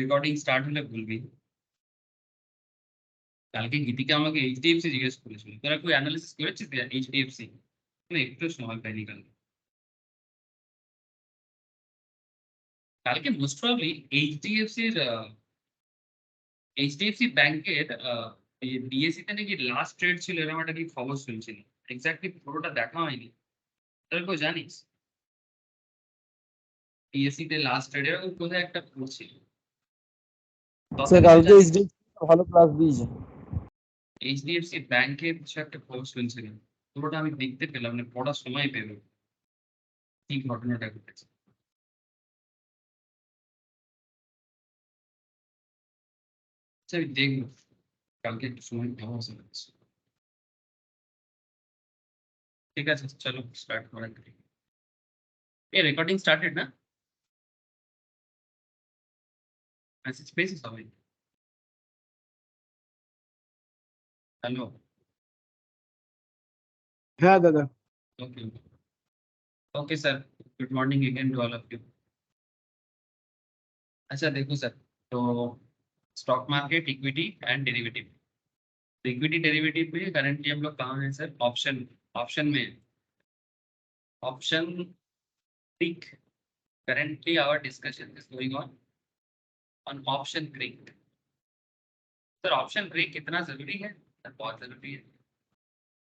Recording start হলে বলবি। কালকে গীতিকা আমাকে এইচডিএফসি জিজ্ঞেস করেছিল, তোরা কোই অ্যানালিসিস করেছিস এইচডিএফসি? আমি একটু সময় পাইনি কালকে। কালকে মোস্ট প্রবাবলি এইচডিএফসি ব্যাংকের বিএসসি তে নাকি লাস্ট ট্রেড ছিল, এরকম একটা কি খবর শুনছিল। এক্স্যাক্টলি পুরোটা দেখা হয়নি। তোরা কেউ জানিস বিএসসি তে লাস্ট ট্রেড এরকম কোথায় একটা পড়ছিল? স্যার কালকে এইচডিএফসি ভালো ক্লাস দিয়েছে। এইচডিএফসি ব্যাংকের কিছু একটা খবর শুনছিলাম, পুরোটা আমি দেখতে পেলাম না, পড়ার সময় পেল কি ঘটনাটা ঘটেছে। আচ্ছা আমি দেখবো কালকে একটু সময় পাবো। ঠিক আছে চলো স্টার্ট করা যাক। এ রেকর্ডিং স্টার্টেড না? মেসেজ পেয়েছি সবাই? হ্যালো। হ্যাঁ দাদা। Okay okay sir, good morning again to all of you. अच्छा देखो सर, तो stock market, equity and derivative. Equity derivative में करंटली हम लोग कहाँ हैं सर? ऑप्शन ऑप्शन में option Greek. Currently our discussion is going on option Greek. Sir option Greek कितना जरूरी है सर? बहुत जरूरी है।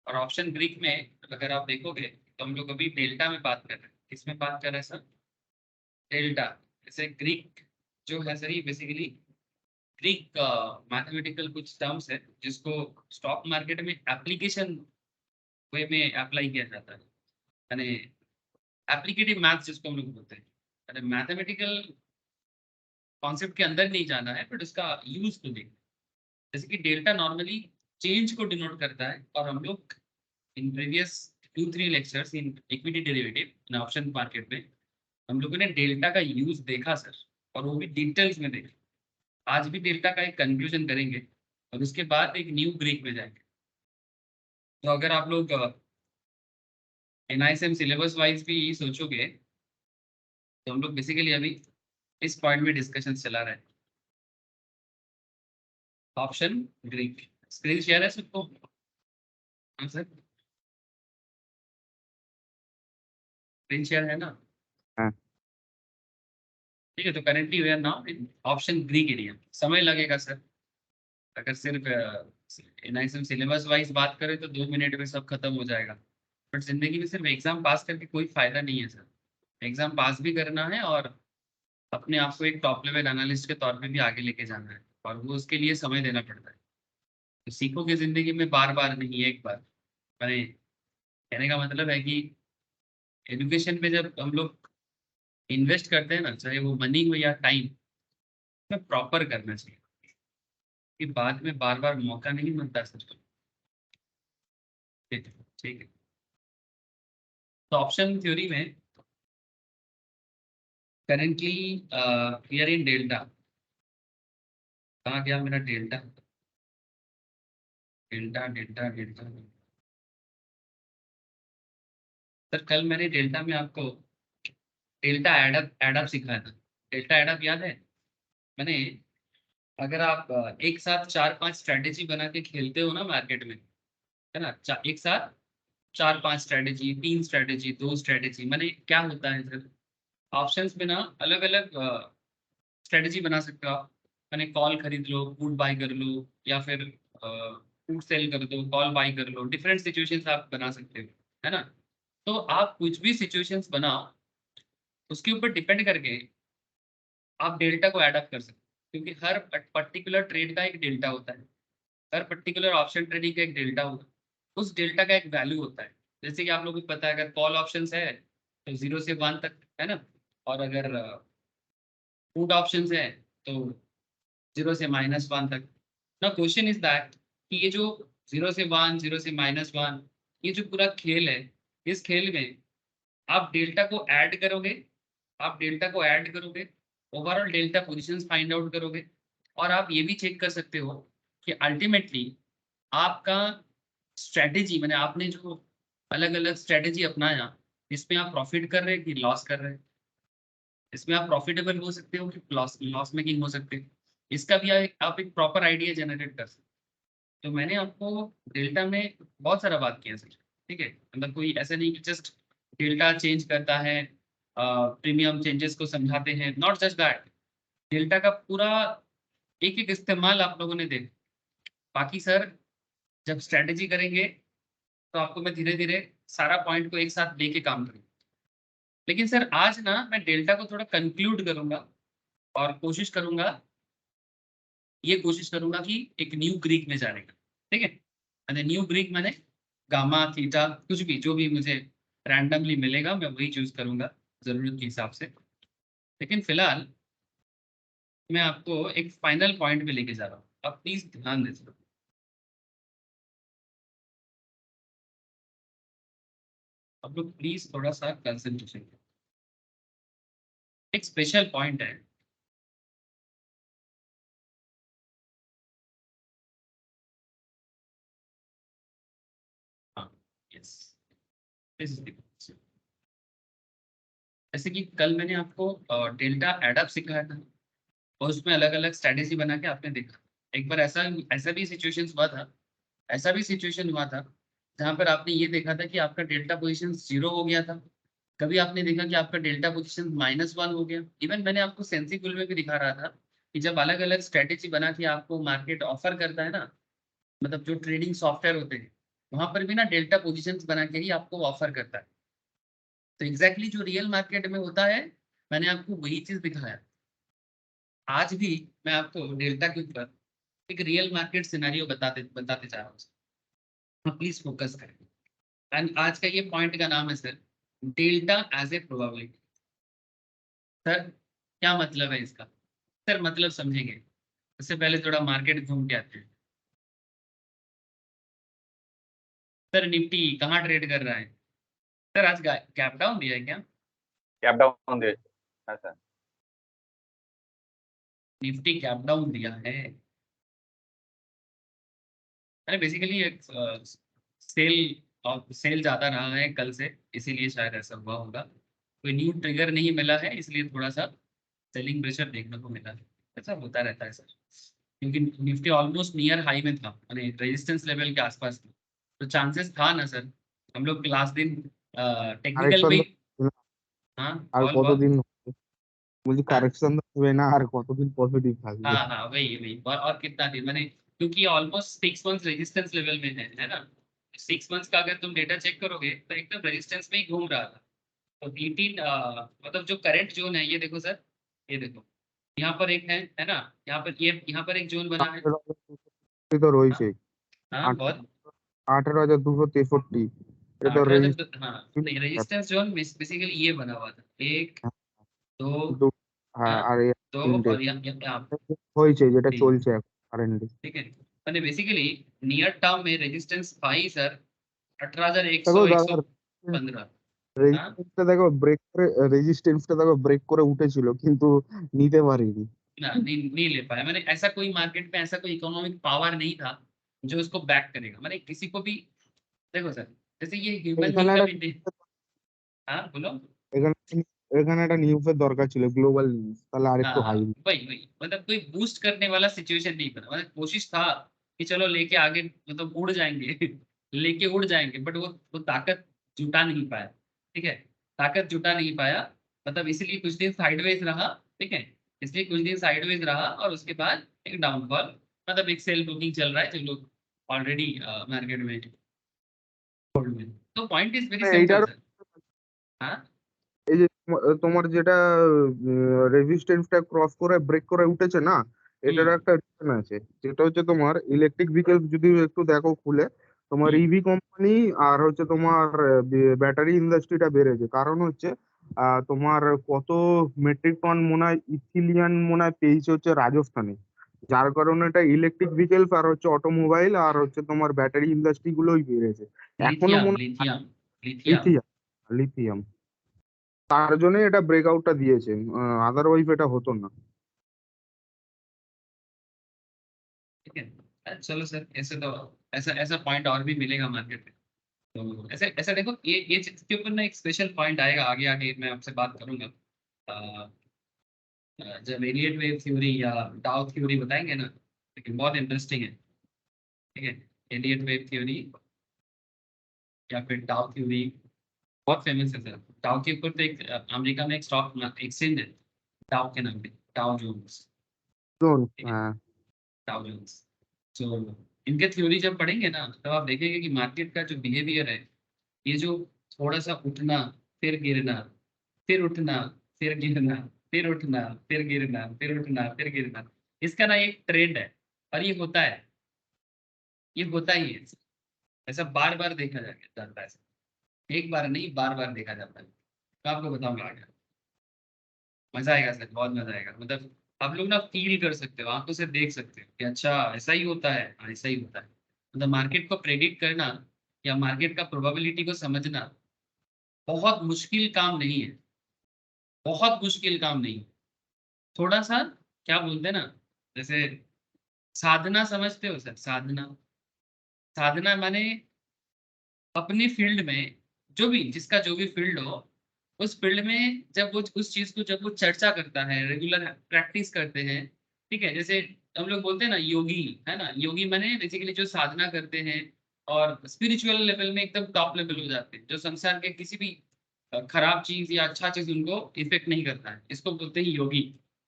और ऑप्शन ग्रीक में अगर आप देखोगे तो हम लोग अभी डेल्टा में बात कर रहे हैं। किसमें बात कर रहे हैं सर? डेल्टा। जैसे ग्रीक जो है सर, ये बेसिकली ग्रीक मैथमेटिकल कुछ टर्म्स है जिसको स्टॉक मार्केट में एप्लीकेशन वे में अप्लाई किया जाता है, यानी एप्लीकेटिव मैथ्स जिसको हम लोग बोलते हैं। यानी मैथमेटिकल कॉन्सेप्ट के अंदर नहीं जाना है बट उसका यूज तो देखना। जैसे कि डेल्टा नॉर्मली चेंज को डिनोट करता है, और हम लोग in previous 2-3 lectures in equity derivative in option market में हम लोगों ने डेल्टा का यूज देखा सर, और वो भी डिटेल्स में देखा। आज भी डेल्टा का एक कंक्लूजन करेंगे और उसके बाद एक न्यू ग्रीक में जाएंगे। तो अगर आप लोग एनआईएसएम सिलेबस वाइज भी सोचोगे तो हम लोग बेसिकली अभी इस पॉइंट में डिस्कशन चला रहे हैं। ऑप्शन ग्रीक स्क्रीन शेयर है सबको? हाँ सर, स्क्रीन शेयर है ना? हाँ। ठीक है, तो currently we are now in option Greek area. समय लगेगा सर, अगर सिर्फ एनआईएसएम सिलेबस वाइज बात करें तो 2 मिनट में सब खत्म हो जाएगा। बट जिंदगी में सिर्फ एग्जाम पास करके कोई फायदा नहीं है सर। एग्जाम पास भी करना है और अपने आप को एक टॉप लेवल एनालिस्ट के तौर पे भी आगे लेके जाना है, और वो उसके लिए समय देना पड़ता है। तो सीखोगे जिंदगी में बार बार नहीं, एक बार। मैंने कहने का मतलब है कि एजुकेशन में जब हम लोग इन्वेस्ट करते हैं ना, चाहे वो मनी हो या टाइम, में प्रॉपर करना चाहिए कि बाद में बार बार मौका नहीं मिलता सर। ठीक है, ठीक है। तो ऑप्शन थ्योरी में currently we are in delta. कहाँ गया मेरा delta? Delta delta delta. Sir कल मैंने डेल्टा में आपको डेल्टा एडअप सिखाया था। डेल्टा एडअप याद है? मैंने, अगर आप एक साथ 4-5 स्ट्रेटेजी बना के खेलते हो ना मार्केट में, है ना, एक साथ 4-5 स्ट्रेटेजी, 3 स्ट्रेटेजी, 2 स्ट्रेटेजी, मैंने क्या होता है सर, ऑप्शंस में ना अलग अलग स्ट्रेटेजी बना सकते हो आप। मैंने कॉल खरीद लो, पुट बाय कर लो, या फिर पुट सेल कर दो, कॉल बाय कर लो, डिफरेंट सिचुएशंस आप बना सकते हो, है ना। तो आप कुछ भी सिचुएशंस बनाओ, उसके ऊपर डिपेंड करके आप डेल्टा को एडअप कर सकते हो, क्योंकि हर पर्टिकुलर ट्रेड का एक डेल्टा होता है, हर पर्टिकुलर ऑप्शन ट्रेडिंग का एक डेल्टा होता है, उस डेल्टा का एक वैल्यू होता है। जैसे कि आप लोगों को पता है, अगर कॉल ऑप्शंस है तो 0 से 1 तक, है ना, और अगर पुट ऑप्शंस है तो 0 से -1 तक। ना क्वेश्चन इज दैट कि ये जो 0 से 1, 0 से -1, ये जो पूरा खेल है, इस खेल में आप डेल्टा को ऐड करोगे, आप डेल्टा को ऐड करोगे, overall delta positions find out करोगे, और आप ये भी चेक कर सकते हो कि अल्टीमेटली आपका स्ट्रेटेजी, मैंने आपने जो अलग अलग स्ट्रेटेजी अपनाया, इसमें आप प्रॉफिट कर रहे हैं कि लॉस कर रहे हैं। इसमें आप प्रॉफिटेबल हो सकते हो कि लॉस मेकिंग हो सकते हो, इसका भी आप एक प्रॉपर आइडिया जनरेट कर सकते हो। तो मैंने आपको डेल्टा में बहुत सारा बात किया सर, ठीक है, मतलब कोई ऐसा नहीं कि जस्ट डेल्टा चेंज करता है, प्रीमियम चेंजेस को समझाते हैं, नॉट जस्ट दैट, डेल्टा का पूरा एक एक इस्तेमाल आप लोगों ने देखा। बाकी सर जब स्ट्रेटेजी करेंगे तो आपको मैं धीरे धीरे सारा पॉइंट को एक साथ लेके काम करूँगा। लेकिन सर आज ना मैं डेल्टा को थोड़ा कंक्लूड करूंगा और कोशिश करूंगा कि एक न्यू ग्रीक में जाने का, ठीक है, मैंने न्यू ग्रीक मैंने गामा थीटा कुछ भी जो भी मुझे रैंडमली मिलेगा मैं वही चूज करूंगा जरूरत के हिसाब से। लेकिन फिलहाल मैं आपको एक फाइनल पॉइंट पे लेके जा रहा हूँ, आप प्लीज ध्यान दें सर। आप लोग प्लीज थोड़ा सा कंसंट्रेशन, एक स्पेशल पॉइंट है। हाँ, यस, दिस इज द, जैसे कि कल मैंने आपको डेल्टा एडअप सिखाया था और उसमें अलग अलग स्ट्रेटेजी बना के आपने देखा। एक बार ऐसा ऐसा भी सिचुएशन हुआ था, ऐसा भी सिचुएशन हुआ था जहां पर आपने ये देखा था कि आपका डेल्टा पोजीशन 0 हो गया था, कभी आपने देखा कि आपका डेल्टा पोजीशन -1 हो गया। इवन मैंने आपको सेंसिबल में भी दिखा रहा था कि जब अलग अलग स्ट्रेटेजी बना के आपको मार्केट ऑफर करता है ना, मतलब जो ट्रेडिंग सॉफ्टवेयर होते हैं वहां पर भी ना डेल्टा पोजिशन बना के ही आपको ऑफर करता है। तो एग्जैक्टली जो रियल मार्केट में होता है मैंने आपको वही चीज दिखाया। आज भी मैं आपको डेल्टा के ऊपर एक रियल मार्केट सिनेरियो बताते बताते जा रहा हूँ, प्लीज फोकस करें। एंड आज का ये पॉइंट का नाम है sir delta as a probability. Sir क्या मतलब है इसका, सर मतलब समझेंगे उससे पहले थोड़ा मार्केट घूम के आते हैं। सर निफ्टी कहाँ ट्रेड कर रहा है, सर आज गैप डाउन दिया है क्या, गैप डाउन दे, हाँ सर, निफ्टी गैप डाउन दिया है। अरे बेसिकली एक सेल ज्यादा रहा है कल से, इसीलिए शायद ऐसा हुआ होगा, कोई न्यू ट्रिगर नहीं मिला है इसलिए थोड़ा सा सेलिंग प्रेशर देखने को मिला है। ऐसा होता रहता है सर, क्योंकि निफ्टी ऑलमोस्ट नियर हाई में था, यानी रेजिस्टेंस लेवल के आसपास था, तो चांसेस था ना सर। हम लोग लास्ट दिन टेक्निकल কারেকশন पे, हाँ আর बॉल बॉल, কতদিন বলছি हाँ কারেকশন হবে না আর कतदिन पॉजिटिव থাকবে। हाँ हाँ वही वही, और कितना दिन मैंने, क्योंकि ऑलमोस्ट 6 मंथ्स रेजिस्टेंस लेवल में है ना, 6 मंथ्स का अगर तुम डेटा चेक करोगे तो एकदम रेजिस्टेंस में ही घूम रहा था। तो 18 मतलब जो करंट जोन है ये देखो सर, ये देखो यहाँ पर एक है ना, यहाँ पर एक जोन बना है। 18,263 তো हाँ রয়েছে, हाँ बहुत, 18,263 এটা তো 18,000, हाँ नहीं রেজিস্ট্রেশন रेजिस्टेंस जोन बेसिकली ये बना हुआ था, एक दो, হ্যাঁ हाँ আর এই दो, তিনটে और यहाँ হয়েছে যেটা तीन, চলছে এখন কারেন্টলি। ठीक है, मैंने बेसिकली नियर टर्म में रेजिस्टेंस पाई सर দেখো 18,100 দাদা 115। हाँ রেজিস্ট্যান্সটা দেখো ব্রেক করে উঠেছিল কিন্তু নিতে পারিনি। ना नहीं ले पाया मैंने, ऐसा कोई मार्केट में ऐसा कोई इकोनॉमिक पावर नहीं था जो इसको बैक करेगा, मैंने किसी को भी, देखो सर जैसे ये ह्यूमन এখানে बींग का একটা भी हाँ बोलो, এখানে এখানে একটা নিউজের দরকার ছিল, গ্লোবাল নিউজ, তাহলে আরেকটু हाँ হাই। हाँ वही वही, मतलब कोई बूस्ट करने वाला सिचुएशन नहीं बना, मतलब कोशिश था कि चलो लेके आगे मतलब उड़ जाएंगे लेके उड़ जाएंगे, बट वो ताकत जुटा नहीं पाया, ठीक है, ताकत जुटा नहीं पाया, मतलब इसीलिए कुछ दिन साइडवेज रहा, ठीक है, इसलिए कुछ दिन साइडवेज रहा और उसके बाद एक डाउनफॉल, मतलब एक सेल बुकिंग चल रहा है जो लोग ऑलरेडी मार्केट में hold में। तो पॉइंट इज वेरी सिंपल এইটার सर। हाँ এই যে তোমার যেটা রেজিস্ট্যান্সটা ক্রস করে ব্রেক করে উঠেছে না, এটার একটা রিজন আছে, যেটা হচ্ছে তোমার ইলেকট্রিক ভেহিকল যদি একটু দেখো খুলে, তোমার हम्म, ইভি কোম্পানি আর হচ্ছে তোমার ব্যাটারি ইন্ডাস্ট্রিটা বেড়েছে, কারণ হচ্ছে তোমার কত মেট্রিক টন মনে হয় ইথিলিয়াম মনে হয় পেয়েছে হচ্ছে রাজস্থানে, যার কারণে এটা ইলেকট্রিক ভেহিকল আর হচ্ছে অটোমোবাইল আর হচ্ছে তোমার ব্যাটারি ইন্ডাস্ট্রি গুলোই বেড়েছে। এখনো लिथियम মনে হয় लिथियम लिथियम, লিথিয়াম, লিথিয়াম তার জন্যই এটা ব্রেকআউটটা দিয়েছে, আদারওয়াইজ এটা হতো না। ठीक है। चलो सर ऐसे तो ऐसा ऐसा पॉइंट और भी मिलेगा मार्केट में, तो ऐसे ऐसा देखो ये चीज के ऊपर ना एक स्पेशल पॉइंट आएगा आगे आगे मैं आपसे बात करूंगा। जब एलियट वेव थ्योरी या डाउ थ्योरी बताएंगे ना, लेकिन बहुत इंटरेस्टिंग है, ठीक है। एलियट वेव थ्योरी या फिर डाउ थ्योरी बहुत फेमस है सर। डाउ के ऊपर तो एक अमेरिका में एक स्टॉक एक्सचेंज है डाउ के नाम पे, डाउ जोन्स, जोन, ठीक है, हाँ। Dow Jones. तो इनके थ्योरी जब पढ़ेंगे ना, तब आप देखेंगे कि मार्केट का जो बिहेवियर है, ये जो थोड़ा सा उठना, फिर गिरना, फिर उठना, फिर गिरना, फिर उठना, फिर गिरना, फिर उठना, फिर गिरना, इसका ना एक ट्रेंड है। और ये होता है, ये होता ही है, ऐसा बार बार देखा जाता है। एक बार नहीं, बार बार देखा जाता है। तो आपको बताऊंगा आगे, मजा आएगा सर, बहुत मजा आएगा। मतलब आप लोग ना फील कर सकते हो, आंखों से देख सकते हो कि अच्छा ऐसा ही होता है, हाँ, ऐसा ही होता है। मतलब मार्केट को प्रेडिक्ट करना या मार्केट का प्रोबेबिलिटी को समझना बहुत मुश्किल काम नहीं है, बहुत मुश्किल काम नहीं है। थोड़ा सा, क्या बोलते हैं ना, जैसे साधना समझते हो सर, साधना। साधना माने अपनी फील्ड में, जो भी, जिसका जो भी फील्ड हो, उस फील्ड में जब वो उस चीज को जब वो चर्चा करता है, रेगुलर प्रैक्टिस करते हैं, ठीक है। जैसे हम लोग बोलते हैं ना योगी, है ना, योगी माने बेसिकली जो साधना करते हैं और स्पिरिचुअल लेवल में एकदम टॉप लेवल हो जाते हैं, जो संसार के किसी भी खराब चीज या अच्छा चीज उनको इफेक्ट नहीं करता है, इसको बोलते हैं योगी,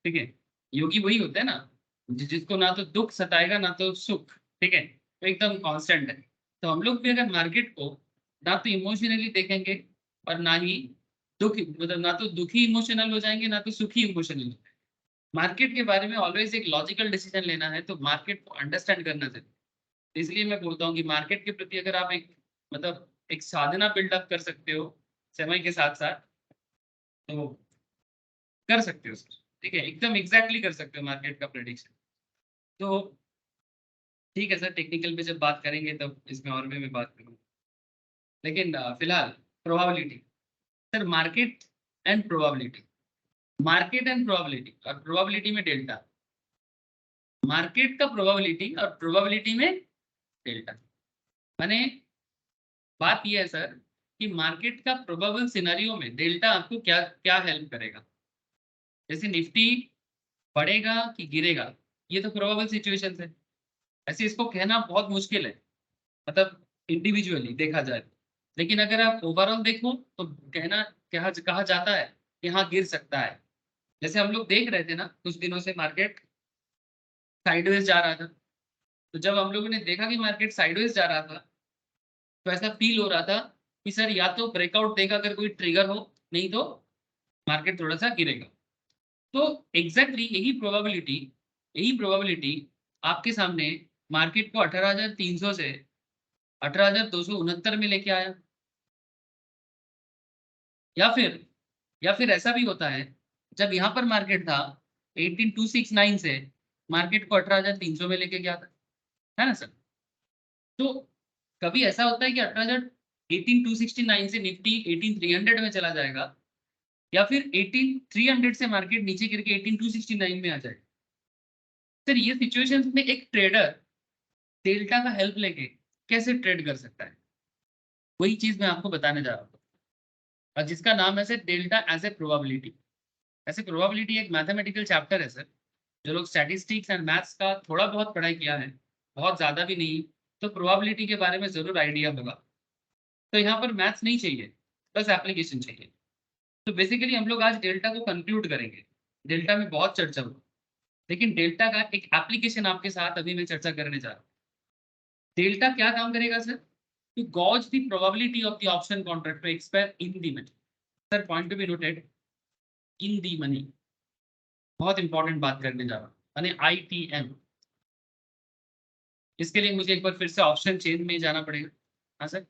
ठीक है। योगी वही होता है ना, जिसको ना तो दुख सताएगा ना तो सुख, ठीक है, तो एकदम कांस्टेंट है। तो हम लोग भी अगर मार्केट को ना तो इमोशनली देखेंगे और ना ही दुख, मतलब ना तो दुखी इमोशनल हो जाएंगे ना तो सुखी इमोशनल हो जाएंगे। मार्केट के बारे में ऑलवेज एक लॉजिकल डिसीजन लेना है, तो मार्केट को अंडरस्टैंड करना जरूरी है। इसलिए मैं बोलता हूँ कि मार्केट के प्रति अगर आप एक, मतलब एक साधना बिल्डअप कर सकते हो समय के साथ साथ, तो कर सकते हो सर, ठीक है, एकदम एग्जैक्टली कर सकते हो मार्केट का प्रेडिक्शन। तो ठीक है सर, टेक्निकल पे जब बात करेंगे तब इसमें और भी मैं बात करूँगा, लेकिन फिलहाल probability. Sir market and probability, market and probability, और प्रोबेबिलिटी में डेल्टा। मार्केट का प्रोबेबिलिटी और प्रोबेबिलिटी में डेल्टा, माने बात ये है सर कि मार्केट का प्रोबेबल सिनेरियो में डेल्टा आपको क्या क्या हेल्प करेगा। जैसे निफ्टी बढ़ेगा कि गिरेगा, ये तो प्रोबेबल सिचुएशन है, ऐसे इसको कहना बहुत मुश्किल है, मतलब इंडिविजुअली देखा जाए। लेकिन अगर आप ओवरऑल देखो तो कहना, कहा जाता है कि हाँ गिर सकता है। जैसे हम लोग देख रहे थे ना कुछ दिनों से मार्केट साइडवेज जा रहा था, तो जब हम लोगों ने देखा कि मार्केट साइडवेज जा रहा था, तो ऐसा फील हो रहा था कि सर या तो ब्रेकआउट देगा अगर कोई ट्रिगर हो, नहीं तो मार्केट थोड़ा सा गिरेगा। तो एग्जैक्टली यही प्रोबेबिलिटी आपके सामने मार्केट को 18,300 से 18,269 में लेके आया। या फिर ऐसा भी होता है, जब यहाँ पर मार्केट था 18,269 से मार्केट को 18,300 में लेके गया था, है ना सर। तो कभी ऐसा होता है कि 18,269 से निफ्टी 18,300 में चला जाएगा, या फिर 18,300 से मार्केट नीचे गिर के 18,269 में आ जाएगा। सर ये सिचुएशन में एक ट्रेडर डेल्टा का हेल्प लेके कैसे ट्रेड कर सकता है, वही चीज मैं आपको बताने जा रहा हूँ, और जिसका नाम है sir delta as a probability. ऐसे प्रोबेबिलिटी एक मैथमेटिकल चैप्टर है सर, जो लोग स्टैटिस्टिक्स एंड मैथ्स का थोड़ा बहुत पढ़ाई किया है, बहुत ज़्यादा भी नहीं, तो प्रोबेबिलिटी के बारे में ज़रूर आइडिया होगा। तो यहाँ पर मैथ्स नहीं चाहिए, बस एप्लीकेशन चाहिए। तो बेसिकली हम लोग आज डेल्टा को कंक्लूड करेंगे। डेल्टा में बहुत चर्चा हुआ, लेकिन डेल्टा का एक एप्लीकेशन आपके साथ अभी मैं चर्चा करने जा रहा हूँ। डेल्टा क्या काम करेगा sir, to gauge the probability of the option contract to expire in the money. Sir point to be noted, in the money, बहुत इंपॉर्टेंट बात करने जा रहा हूँ, यानी ITM। इसके लिए मुझे एक बार फिर से ऑप्शन चेन में जाना पड़ेगा। हाँ सर,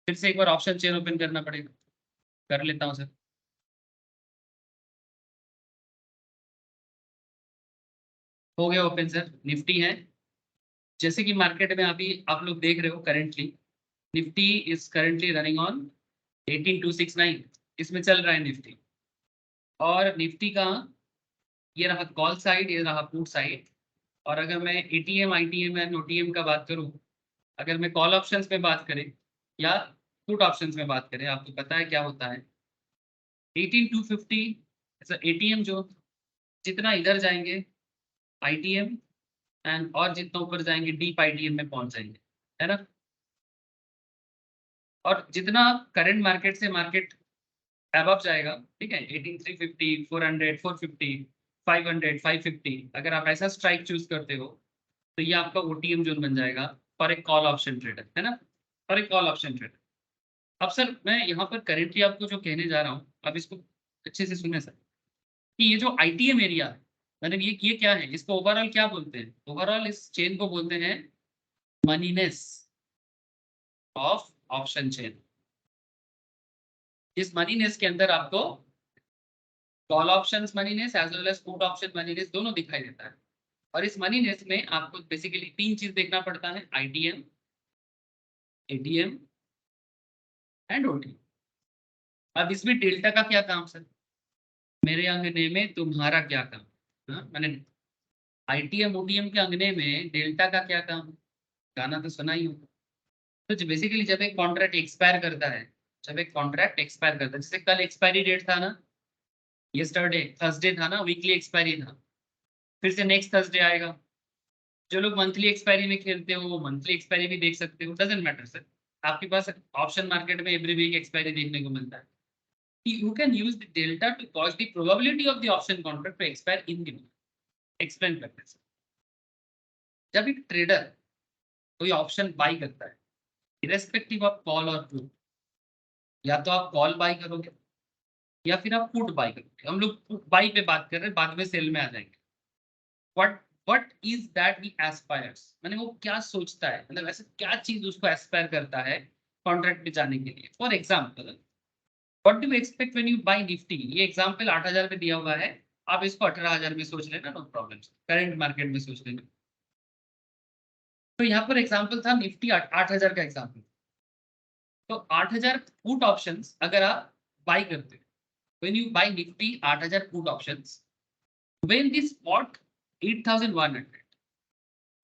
फिर से एक बार ऑप्शन चेन ओपन करना पड़ेगा, कर लेता हूँ सर। हो गया ओपन सर, निफ्टी है। जैसे कि मार्केट में अभी आप लोग देख रहे हो currently, Nifty is currently running on 18,269, इसमें चल रहा है निफ्टी। और निफ्टी का ये रहा कॉल साइड, ये रहा पुट साइड। और अगर मैं ATM ITM एंड OTM का बात करूं, अगर मैं कॉल ऑप्शंस में बात करें या पुट ऑप्शंस में बात करें, आपको पता है क्या होता है 18,250 ऐसा ATM जो, जितना इधर जाएंगे ITM एंड और जितना ऊपर जाएंगे डीप ITM में पहुंच जाएंगे, है ना। और जितना करंट मार्केट से मार्केट अबव जाएगा, ठीक है, 18350, 400, 450, 500, 550, अगर आप ऐसा स्ट्राइक चूज करते हो तो ये आपका OTM जोन बन जाएगा फॉर एक कॉल ऑप्शन ट्रेडर, है ना, फॉर एक कॉल ऑप्शन ट्रेडर। अब सर मैं यहाँ पर करेंटली आपको जो कहने जा रहा हूँ, अब इसको अच्छे से सुने सर, कि ये जो ITM एरिया है, मतलब ये क्या है, इसको ओवरऑल क्या बोलते हैं, ओवरऑल इस चेन को बोलते हैं मनीनेस ऑफ ऑप्शन चेन। इस मनीनेस के अंदर आपको call options moneyness as well as put option moneyness दोनों दिखाई देता है। और इस मनीनेस में आपको बेसिकली 3 चीज देखना पड़ता है, ITM, ATM एंड OTM। अब इसमें डेल्टा का क्या काम सर, मेरे अंगने में तुम्हारा क्या काम, हाँ मैंने ITM OTM के अंगने में डेल्टा का क्या काम, गाना तो सुना ही होगा। तो बेसिकली जब एक कॉन्ट्रैक्ट एक्सपायर करता है, जब एक कॉन्ट्रैक्ट एक्सपायर करता है, जैसे कल एक्सपायरी डेट था ना, यस्टरडे थर्सडे था ना, वीकली एक्सपायरी था, फिर से नेक्स्ट थर्सडे आएगा। जो लोग मंथली एक्सपायरी में खेलते हो वो मंथली एक्सपायरी भी देख सकते हो, डजंट मैटर सर। आपके पास ऑप्शन मार्केट में एवरी वीक एक्सपायरी देखने को मिलता है। You can use the delta to cause the probability of the option contract to expire in the month. Explain करते हैं। जब एक ट्रेडर कोई ऑप्शन बाई करता है, इरेस्पेक्टिव ऑफ कॉल और पुट, या तो आप कॉल बाई करोगे या फिर आप पुट बाई करोगे। हम लोग पुट बाई पे बात कर रहे हैं, बाद में सेल में आ जाएंगे। What what is that he aspires, मैंने वो क्या सोचता है, मतलब ऐसे क्या चीज उसको एस्पायर करता है कॉन्ट्रैक्ट पे जाने के लिए। For example what do you expect when you buy Nifty, ये एग्जांपल 8000 में दिया हुआ है, आप इसको 18000 में सोच लेना, नो प्रॉब्लम, करंट मार्केट में सोच लेना। तो यहाँ पर एग्जांपल था निफ्टी 8000 का एग्जांपल। तो 8000 पुट ऑप्शंस अगर आप बाय करते हो, when you buy Nifty 8000 put options, when the spot 8100,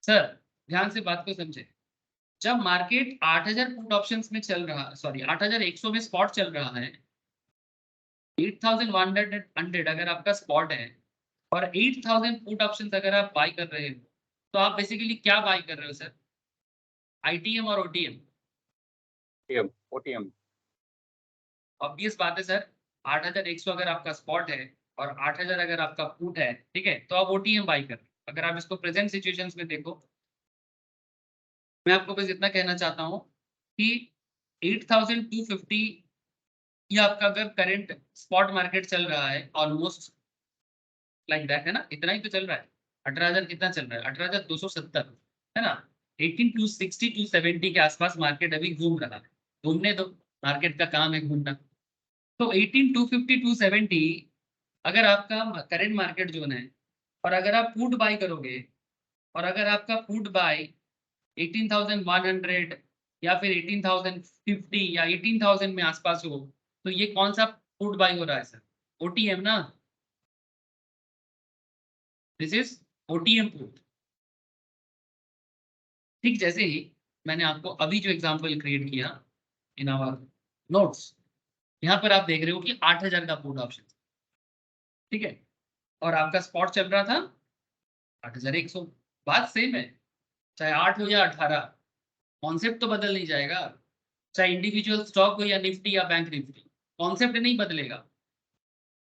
sir ध्यान से बात को समझे, जब मार्केट 8000 पुट ऑप्शंस में चल रहा, सॉरी 8100 में स्पॉट चल रहा है, 8100 अगर आपका स्पॉट है और 8000 पुट ऑप्शंस अगर आप बाय कर रहे हो, तो आप बेसिकली क्या बाय कर रहे हो सर, ITM और OTM। OTM। ऑब्वियस बात है सर, 8100 अगर आपका स्पॉट है और 8000 अगर आपका पुट है, ठीक है, तो आप OTM बाय कर रहे हो। अगर आप इसको प्रेजेंट सिचुएशंस में देखो, मैं आपको बस इतना कहना चाहता हूँ कि 8250 ये आपका अगर करंट स्पॉट मार्केट चल रहा है ऑलमोस्ट लाइक दैट, है ना, इतना ही तो चल रहा है। 18000 कितना चल रहा है, 18270, है ना। 18260 270 के आसपास मार्केट अभी घूम रहा है, घूमने दो, मार्केट का काम है घूमना। तो 18250 270 अगर आपका करंट मार्केट जोन है, और अगर आप पुट बाय करोगे, और अगर आपका पुट बाय 18100 या फिर 18050 या 18000 में आसपास हो, तो ये कौन सा पुट बाय हो रहा है सर, OTM ना, दिस इज OTM पुट। ठीक जैसे ही मैंने आपको अभी जो एग्जांपल क्रिएट किया इन आवर नोट्स, यहाँ पर आप देख रहे हो कि 8000 का पुट ऑप्शन, ठीक है, और आपका स्पॉट चल रहा था 8100। बात सेम है, चाहे 8 हो या 18, कॉन्सेप्ट तो बदल नहीं जाएगा। चाहे इंडिविजुअल स्टॉक हो या निफ्टी या बैंक निफ्टी, कॉन्सेप्ट नहीं बदलेगा।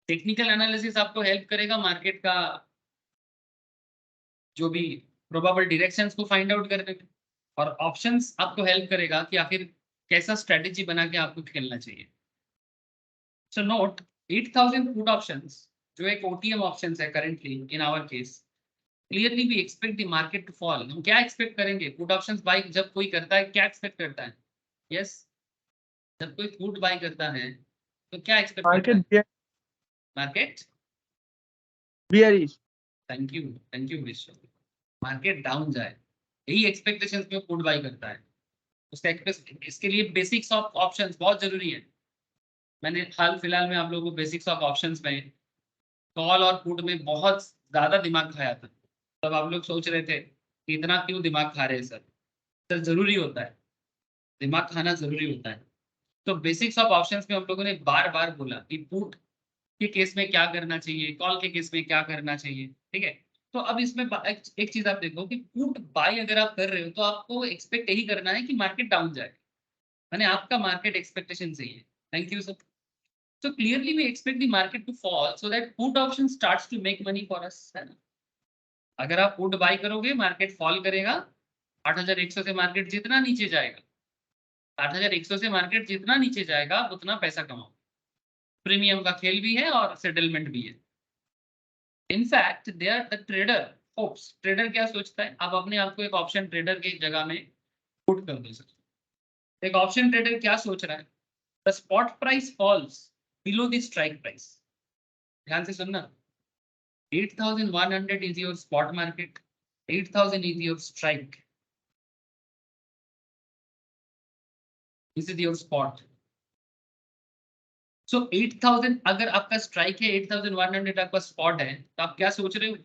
टेक्निकल एनालिसिस आपको हेल्प करेगा मार्केट का जो भी प्रोबेबल डायरेक्शंस को फाइंड आउट करने में, और ऑप्शंस आपको हेल्प करेगा कि आखिर कैसा स्ट्रेटेजी बना के आपको खेलना चाहिए। सो नोट 8000 पुट ऑप्शंस जो एक OTM ऑप्शंस है currently in our case, clearly we expect the market to fall. हम क्या एक्सपेक्ट करेंगे, पुट ऑप्शंस बाय जब कोई करता है क्या एक्सपेक्ट करता है, यस जब कोई पुट बाय करता है तो क्या एक्सपेक्ट करता है, market market bearish. Thank you विश्व, मार्केट डाउन जाए, यही एक्सपेक्टेशंस में पुट बाय करता है। उसका इसके लिए बेसिक्स ऑफ ऑप्शंस बहुत जरूरी है। मैंने हाल फिलहाल में आप लोगों को बेसिक्स ऑफ ऑप्शंस में कॉल और पुट में बहुत ज्यादा दिमाग खाया था। तब आप लोग सोच रहे थे कि इतना क्यों दिमाग खा रहे हैं सर, सर जरूरी होता है, दिमाग खाना जरूरी होता है। तो बेसिक्स ऑफ ऑप्शंस में हम लोगों ने बार बार बोला कि पुट के केस में क्या करना चाहिए, कॉल के केस में क्या करना चाहिए, ठीक है। तो अब इसमें एक चीज आप देखो कि पुट बाय अगर आप कर रहे हो तो आपको एक्सपेक्ट यही करना है कि मार्केट डाउन जाए, माने आपका मार्केट एक्सपेक्टेशन सही है। Thank you sir. So clearly we expect the market to fall so that put option starts to make money for us, है ना। अगर आप पुट बाय करोगे मार्केट फॉल करेगा, 8100 से मार्केट जितना नीचे जाएगा, 8100 से मार्केट जितना नीचे जाएगा उतना पैसा कमाओ। प्रीमियम का खेल भी है और सेटलमेंट भी है। In fact they are the trader hopes, trader क्या सोचता है, आप अपने आप को एक ऑप्शन ट्रेडर की जगह में पुट कर दो सर। एक ऑप्शन ट्रेडर क्या सोच रहा है, the spot price falls below the strike price. ध्यान से सुनना, 8100 is your spot market, 8000 is your strike. This is your spot. So 8000 अगर आपका स्ट्राइक है, 8100 आपका स्पॉट है, तो आप क्या सोच रहे हो?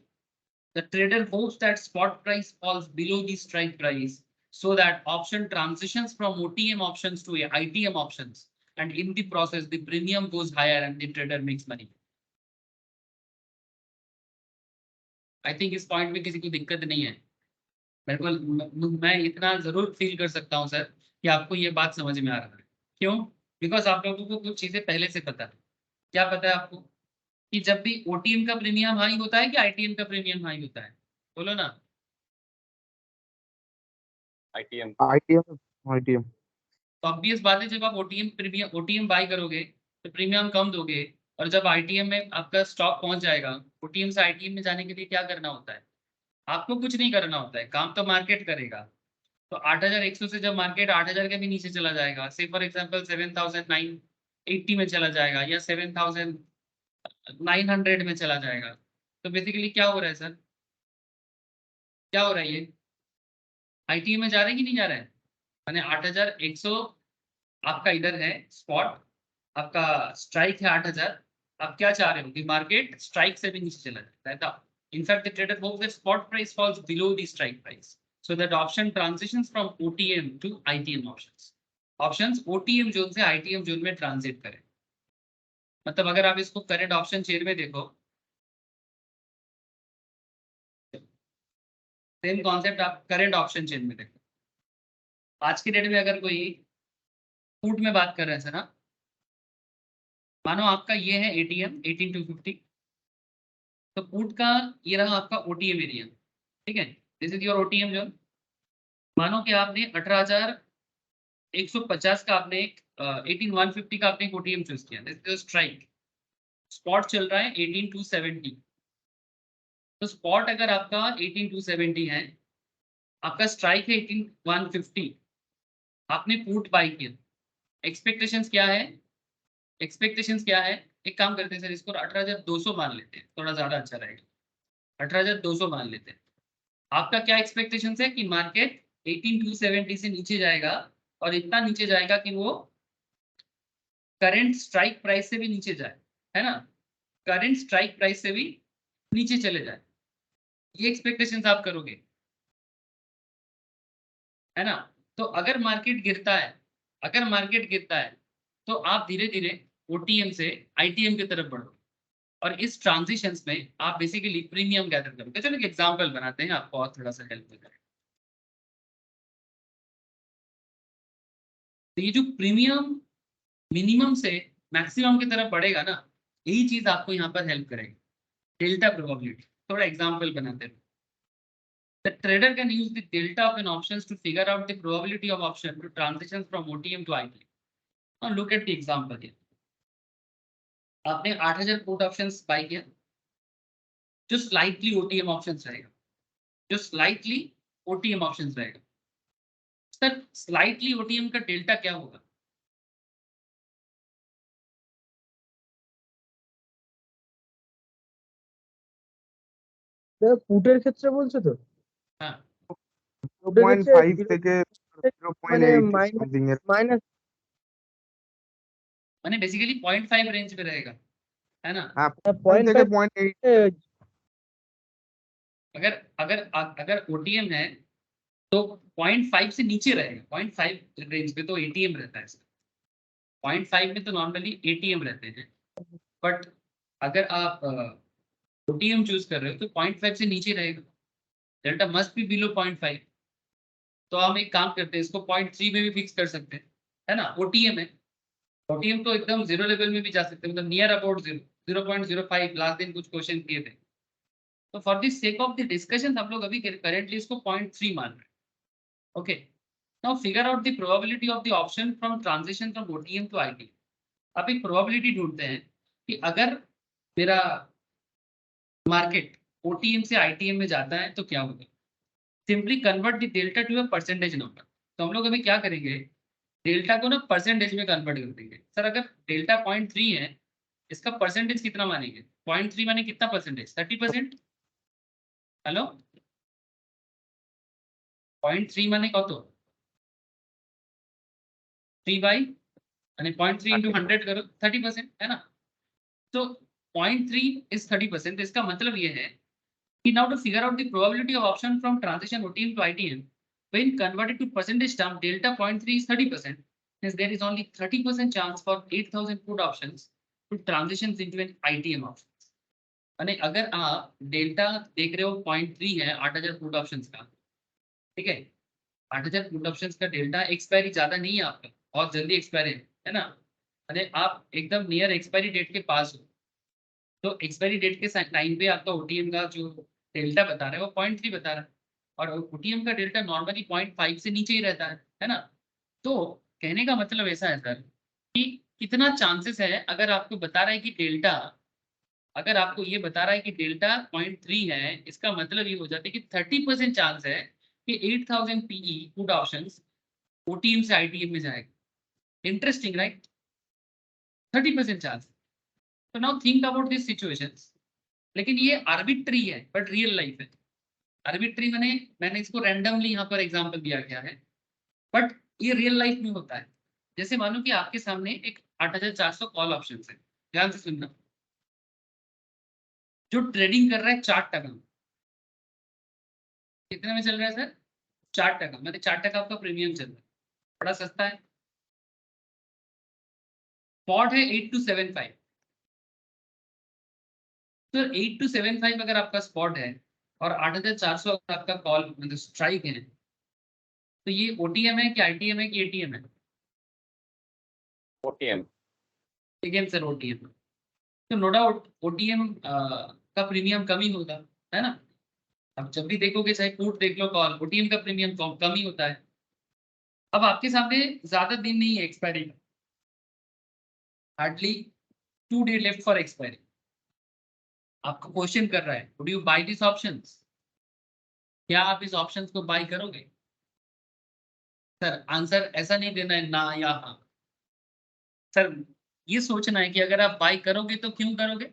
The trader hopes that spot price falls below the strike price so that option transitions from OTM options to ITM options, and in the process the premium goes higher and the trader makes money. I think इस point में किसी को दिक्कत नहीं है। मेरे को मैं इतना जरूर फील कर सकता हूँ सर कि आपको ये बात समझ में आ रहा है। क्यों? बिकॉज आप लोगों को कुछ चीजें पहले से पता है। क्या पता है आपको कि जब भी ओटीएम का प्रीमियम हाई होता है कि आईटीएम का प्रीमियम हाई होता है? बोलो ना। ITM आईटीएम तो ऑब्वियस बात है, जब आप ओटीएम बाय करोगे तो प्रीमियम कम दोगे, और जब आईटीएम में आपका स्टॉक पहुंच जाएगा, ओटीएम से आईटीएम में जाने के लिए क्या करना होता है? आपको कुछ नहीं करना होता है, काम तो मार्केट करेगा। तो 8100 से जब मार्केट 8000 के भी नीचे चला जाएगा, से फॉर एग्जांपल 7980 में चला जाएगा या 7900 में चला जाएगा, तो बेसिकली क्या हो रहा है सर? क्या हो रहा है ये? आईटीएम में जा रहे हैं कि नहीं जा रहे हैं? माने 8100 आपका इधर है स्पॉट, आपका स्ट्राइक है 8000। आप क्या चाह रहे हो कि मार्केट स्ट्राइक से भी नीचे चला जाता है। In fact the trader hopes that spot price falls below the strike price so that option transitions from OTM to ITM options. Options OTM zone से ITM जोन में ट्रांजिट करें। मतलब अगर आप इसको करंट ऑप्शन चेन में देखो, सेम कॉन्सेप्ट आप करंट ऑप्शन चेन में देखो। आज की डेट में अगर कोई पुट में बात कर रहे हैं सर, ना मानो आपका ये है एटीएम 18250, तो पुट का ये रहा आपका ओटीएम एरिया, ठीक है। This is your OTM zone. मानो कि आपने 18150 का आपने एक 18150 का आपने एक ओटीएम चूज किया, दिस इज स्ट्राइक। स्पॉट चल रहा है 18270। तो स्पॉट अगर आपका 18270 है, आपका स्ट्राइक है 18150, आपने पुट बाय किया। एक्सपेक्टेशंस क्या है? एक्सपेक्टेशंस क्या है? एक काम करते हैं सर, इसको 18200 मान लेते हैं, थोड़ा ज्यादा अच्छा रहेगा। 18200 मान लेते हैं। आपका क्या एक्सपेक्टेशंस है कि मार्केट 18270 से नीचे जाएगा, और इतना नीचे जाएगा कि वो करंट स्ट्राइक प्राइस से भी नीचे जाए, है ना। करंट स्ट्राइक प्राइस से भी नीचे चले जाए, ये एक्सपेक्टेशंस आप करोगे, है ना। तो अगर मार्केट गिरता है, अगर मार्केट गिरता है, तो आप धीरे धीरे ओटीएम से आईटीएम की तरफ बढ़ो, और इस ट्रांजिशंस में आप बेसिकली प्रीमियम गैदर करोगे। चलो एक एग्जांपल बनाते हैं, आपको और थोड़ा सा हेल्प करें। तो ये जो प्रीमियम मिनिमम से मैक्सिमम की तरफ बढ़ेगा ना, यही चीज आपको यहाँ पर हेल्प करेगी, डेल्टा प्रोबेबिलिटी। थोड़ा एग्जांपल बनाते हैं। The trader can use the delta of an options to figure out the probability of option to transition from OTM to ITM. Now look at the example here. आपने 8000 put options bye किया, जो slightly OTM options रहेगा, जो slightly OTM options रहेगा। Sir slightly OTM का delta क्या होगा? পুটের ক্ষেত্রে বলছো তো? हाँ, পুটের ক্ষেত্রে 0.5 থেকে মানে 0.8 মাইনাস something এর মাইনাস माने बेसिकली 0.5 रेंज में रहेगा, है ना। হ্যাঁ 0.5 পয়েন্ট থেকে 0.8 अगर अगर अगर OTM है तो 0.5 से नीचे रहेगा। 0.5 रेंज पे तो ATM रहता है, 0.5 में तो नॉर्मली ATM रहते हैं, बट अगर आप ओटीएम चूज कर रहे हो तो 0.5 से नीचे रहेगा, डेल्टा मस्ट बी बिलो 0.5। तो हम एक काम करते हैं, इसको 0.3 में भी फिक्स कर सकते हैं, है ना। ओटीएम है, ओटीएम तो एकदम जीरो लेवल में भी जा सकते हैं, मतलब नियर अबाउट 0.05 लास्ट दिन कुछ क्वेश्चन किए थे। तो for the sake of the discussion हम लोग अभी करेंटली इसको 0.3 मान रहे हैं। Okay, now figure out the probability of the option from transition from OTM to ITM. आप एक प्रोबेबिलिटी ढूंढते हैं कि अगर मेरा मार्केट ओटीएम से आईटीएम में जाता है तो क्या होगा। Simply convert the delta to a percentage number. तो हम लोग अभी क्या करेंगे, डेल्टा को ना परसेंटेज में कन्वर्ट कर देंगे। सर अगर डेल्टा 0.3 है, इसका परसेंटेज कितना मानेंगे, 0.3 माने कितना परसेंटेज, 30%। हेलो, 0.3 माने कत, 3 बाई 0.3 इंटू 100 करो, 30% है ना। तो 0.3 इज 30%। इसका मतलब ये है कि now to figure out the probability of option from transition OTM to ITM when converted to percentage term, delta 0.3 is 30%. Hence there is only 30% chance for 8,000 put options to transition into an ITM option. अने अगर आप delta देख रहे हो 0.3 है 8,000 put options का, ठीक है, 8,000 पुट ऑप्शंस का डेल्टा एक्सपायरी ज्यादा नहीं है आपका, बहुत जल्दी एक्सपायरी है ना। अरे आप एकदम नियर एक्सपायरी डेट के पास हो, तो एक्सपायरी डेट के टाइम पे आपका ओटीएम का जो डेल्टा बता रहा है वो 0.3 बता रहा है, और ओटीएम का डेल्टा नॉर्मली 0.5 से नीचे ही रहता है ना। तो कहने का मतलब ऐसा है सर कि कितना चांसेस है, अगर आपको बता रहा है कि डेल्टा, अगर आपको ये बता रहा है कि डेल्टा 0.3 है, इसका मतलब ये हो जाता है कि 30% चांस है कि 8,000 पीई पुट ऑप्शंस ओटीएम से आईटीएम में जाएगा। Interesting right, 30% chance. तो now think about this situations. लेकिन ये आर्बिट्री है बट रियल लाइफ है। आर्बिट्री मैंने इसको रैंडमली यहाँ पर एग्जांपल दिया गया है, बट ये रियल लाइफ में होता है। जैसे मानो कि आपके सामने एक 8,400 कॉल ऑप्शन है, ध्यान से सुनना, जो ट्रेडिंग कर रहा है 4%। कितने में चल रहा है सर, 4%, मतलब 4% आपका प्रीमियम चल रहा है, बड़ा सस्ता है। स्पॉट है 8,275। तो 8,275 अगर आपका स्पॉट है और 8,400 अगर आपका कॉल मतलब स्ट्राइक है, तो ये ओटीएम है कि आईटीएम है कि एटीएम है। ओटीएम। ATM sir, OTM. तो नो डाउट ओटीएम का प्रीमियम कम ही होगा, है ना। अब जब भी देखोगे, चाहे पुट देख लो कॉल, ओटीएम का प्रीमियम कम ही होता है। अब आपके सामने ज्यादा दिन नहीं है एक्सपायरी का, hardly 2 day left for expiry. आपको क्वेश्चन कर रहा है, would you buy this options, क्या आप इस ऑप्शंस को बाय करोगे। सर आंसर ऐसा नहीं देना है ना या हाँ, सर ये सोचना है कि अगर आप बाय करोगे तो क्यों करोगे,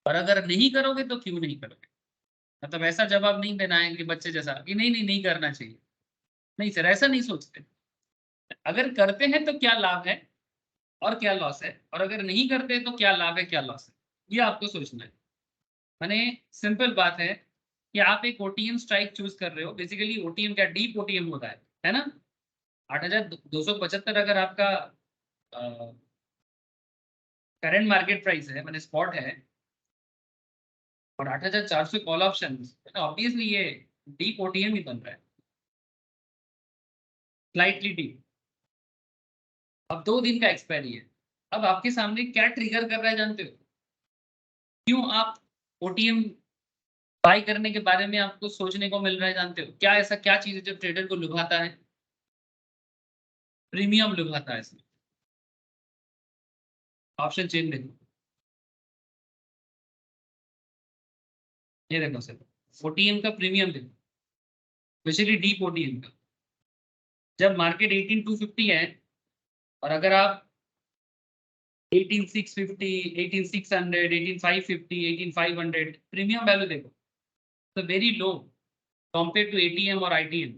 और अगर नहीं करोगे तो क्यों नहीं करोगे। मतलब ऐसा जवाब नहीं देना है कि बच्चे जैसा कि नहीं नहीं नहीं करना चाहिए। नहीं सर, ऐसा नहीं सोचते। अगर करते हैं तो क्या लाभ है और क्या लॉस है, और अगर नहीं करते तो क्या लाभ है क्या लॉस है, ये आपको सोचना है। माने सिंपल बात है कि आप एक ओटीएम स्ट्राइक चूज कर रहे हो। बेसिकली ओटीएम क्या, डीप ओटीएम होता है ना। 8,275 अगर आपका करंट मार्केट प्राइस है, मैंने स्पॉट है, और 8,400 कॉल ऑप्शन, ऑब्वियसली ये डीप ओटीएम ही बन रहा है, स्लाइटली डीप। अब 2 दिन का एक्सपायरी है। अब आपके सामने क्या ट्रिगर कर रहा है जानते हो, क्यों आप ओटीएम बाय करने के बारे में आपको सोचने को मिल रहा है जानते हो, क्या ऐसा क्या चीज है जो ट्रेडर को लुभाता है, प्रीमियम लुभाता है इसमें। ऑप्शन चेन देखो, ये देखो सर, ओटीएम का प्रीमियम देखो, स्पेशली डीप ओटीएम का। जब मार्केट 18,250 है और अगर आप 18,650, 18,600, 18,550, 18,500 प्रीमियम वैल्यू देखो, तो very low compare to ATM और आईटीएम।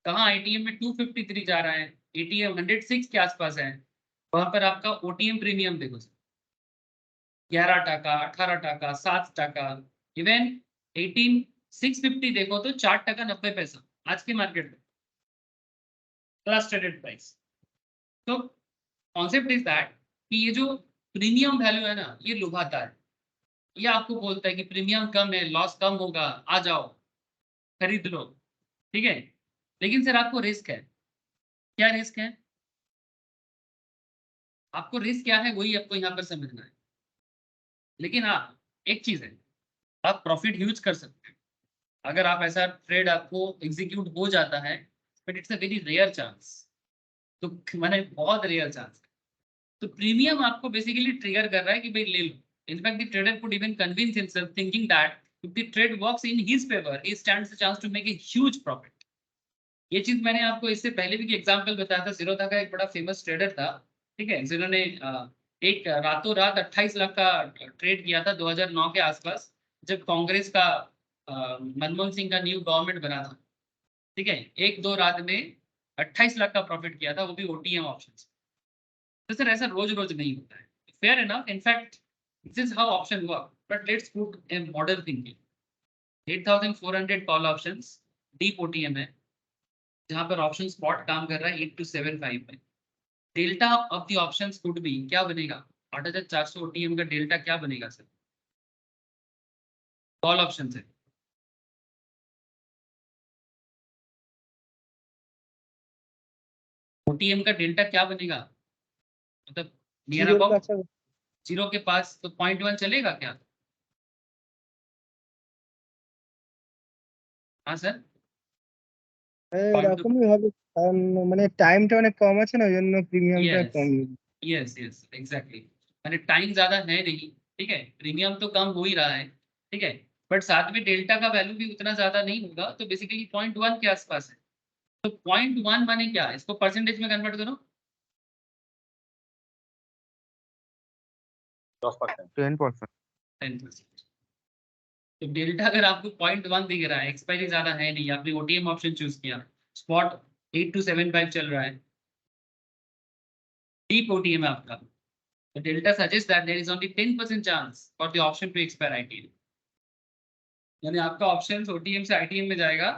कहाँ आईटीएम में 253 जा रहा है, एटीएम 106 के आसपास है। वहां पर आपका ओटीएम प्रीमियम देखो, 11%, 18%, 7%, इवन 18,650 देखो तो 4% 90 पैसा आज के मार्केट में, क्लास ट्रेडेड प्राइस। तो कॉन्सेप्ट इज दैट कि ये जो प्रीमियम वैल्यू है ना, ये लुभाता है। ये आपको बोलता है कि प्रीमियम कम है, लॉस कम होगा, आ जाओ खरीद लो, ठीक है। लेकिन सर आपको रिस्क है, क्या रिस्क है? आपको रिस्क क्या है वही आपको यहाँ पर समझना है। लेकिन हाँ, एक चीज है, आप प्रॉफिट यूज कर सकते हैं अगर आप ऐसा ट्रेड आपको एग्जीक्यूट हो जाता है, but it's a very rare chance. तो मैंने बहुत रेयर चांस। तो प्रीमियम आपको बेसिकली ट्रिगर कर रहा है कि भाई ले लो। In fact the trader could even convince himself thinking that if the trade works in his favor he stands a chance to make a huge profit। ये चीज मैंने आपको इससे पहले भी एग्जांपल बताया था। जीरोधा का एक बड़ा फेमस ट्रेडर था, ठीक है, जिन्होंने एक रातों रात 28 लाख का ट्रेड किया था 2009 के आसपास, जब कांग्रेस का मनमोहन सिंह का न्यू गवर्नमेंट बना था, ठीक है। एक दो रात में 28 लाख का प्रॉफिट किया था, वो भी ओटीएम ऑप्शन। तो सर ऐसा रोज रोज नहीं होता है, fair enough. In fact this is how option work, but let's put a modern thinking. 8400 call options deep OTM है, जहां पर ऑप्शन स्पॉट काम कर रहा है 8275 में। Delta of the options could be, क्या बनेगा? 8400 ओटीएम का डेल्टा क्या बनेगा सर? कॉल ऑप्शन है, ओटीएम का डेल्टा क्या बनेगा? मतलब नियर जीरो का अबाउट अच्छा जीरो के पास, तो 0.1 चलेगा क्या? हाँ सर, এরকমই হবে, কারণ মানে টাইমটা অনেক কম আছে না, ওই জন্য প্রিমিয়ামটা यस কম। Yes yes exactly. मैंने टाइम ज्यादा है नहीं, ठीक है, प्रीमियम तो कम हो ही रहा है, ठीक है, बट साथ में डेल्टा का वैल्यू भी उतना ज्यादा नहीं होगा, तो बेसिकली 0.1 के आसपास है। तो 0.1 माने क्या? इसको परसेंटेज में कन्वर्ट करो। 10%। 10%। 10%। तो डेल्टा अगर आपको 0.1 दिख रहा है, एक्सपायरी ज्यादा है नहीं, आपने ओटीएम ऑप्शन चूज किया, स्पॉट 8275 चल रहा है, डीप ओटीएम है आपका, तो delta suggest that there is only 10% chance for the option to expire ITM. यानी आपका ऑप्शन ओटीएम से आईटीएम में जाएगा,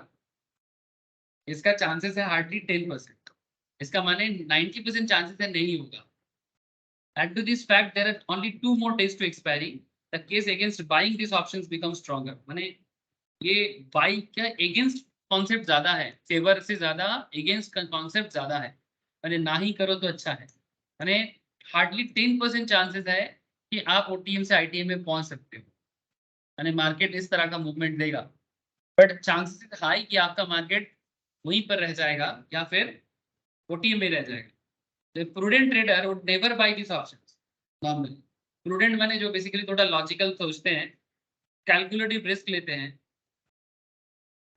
इसका चांसेस है हार्डली 10%। इसका माने 90% चांसेस है नहीं होगा। Add to this fact there are only 2 more days to expiry, the case against buying these options becomes stronger। माने ये बाई क्या अगेंस्ट कॉन्सेप्ट ज्यादा है, फेवर से ज्यादा अगेंस्ट कॉन्सेप्ट ज्यादा है, माने ना ही करो तो अच्छा है। माने हार्डली 10% चांसेस है कि आप ओटीएम से आईटीएम में पहुंच सकते हो, माने मार्केट इस तरह का मूवमेंट देगा, बट चांसेस हाई कि आपका मार्केट वहीं पर रह जाएगा या फिर ओटीएम में रह जाएगा। The prudent trader would never buy these options normally। prudent माने जो बेसिकली थोड़ा लॉजिकल सोचते हैं, कैलकुलेटिव रिस्क लेते हैं।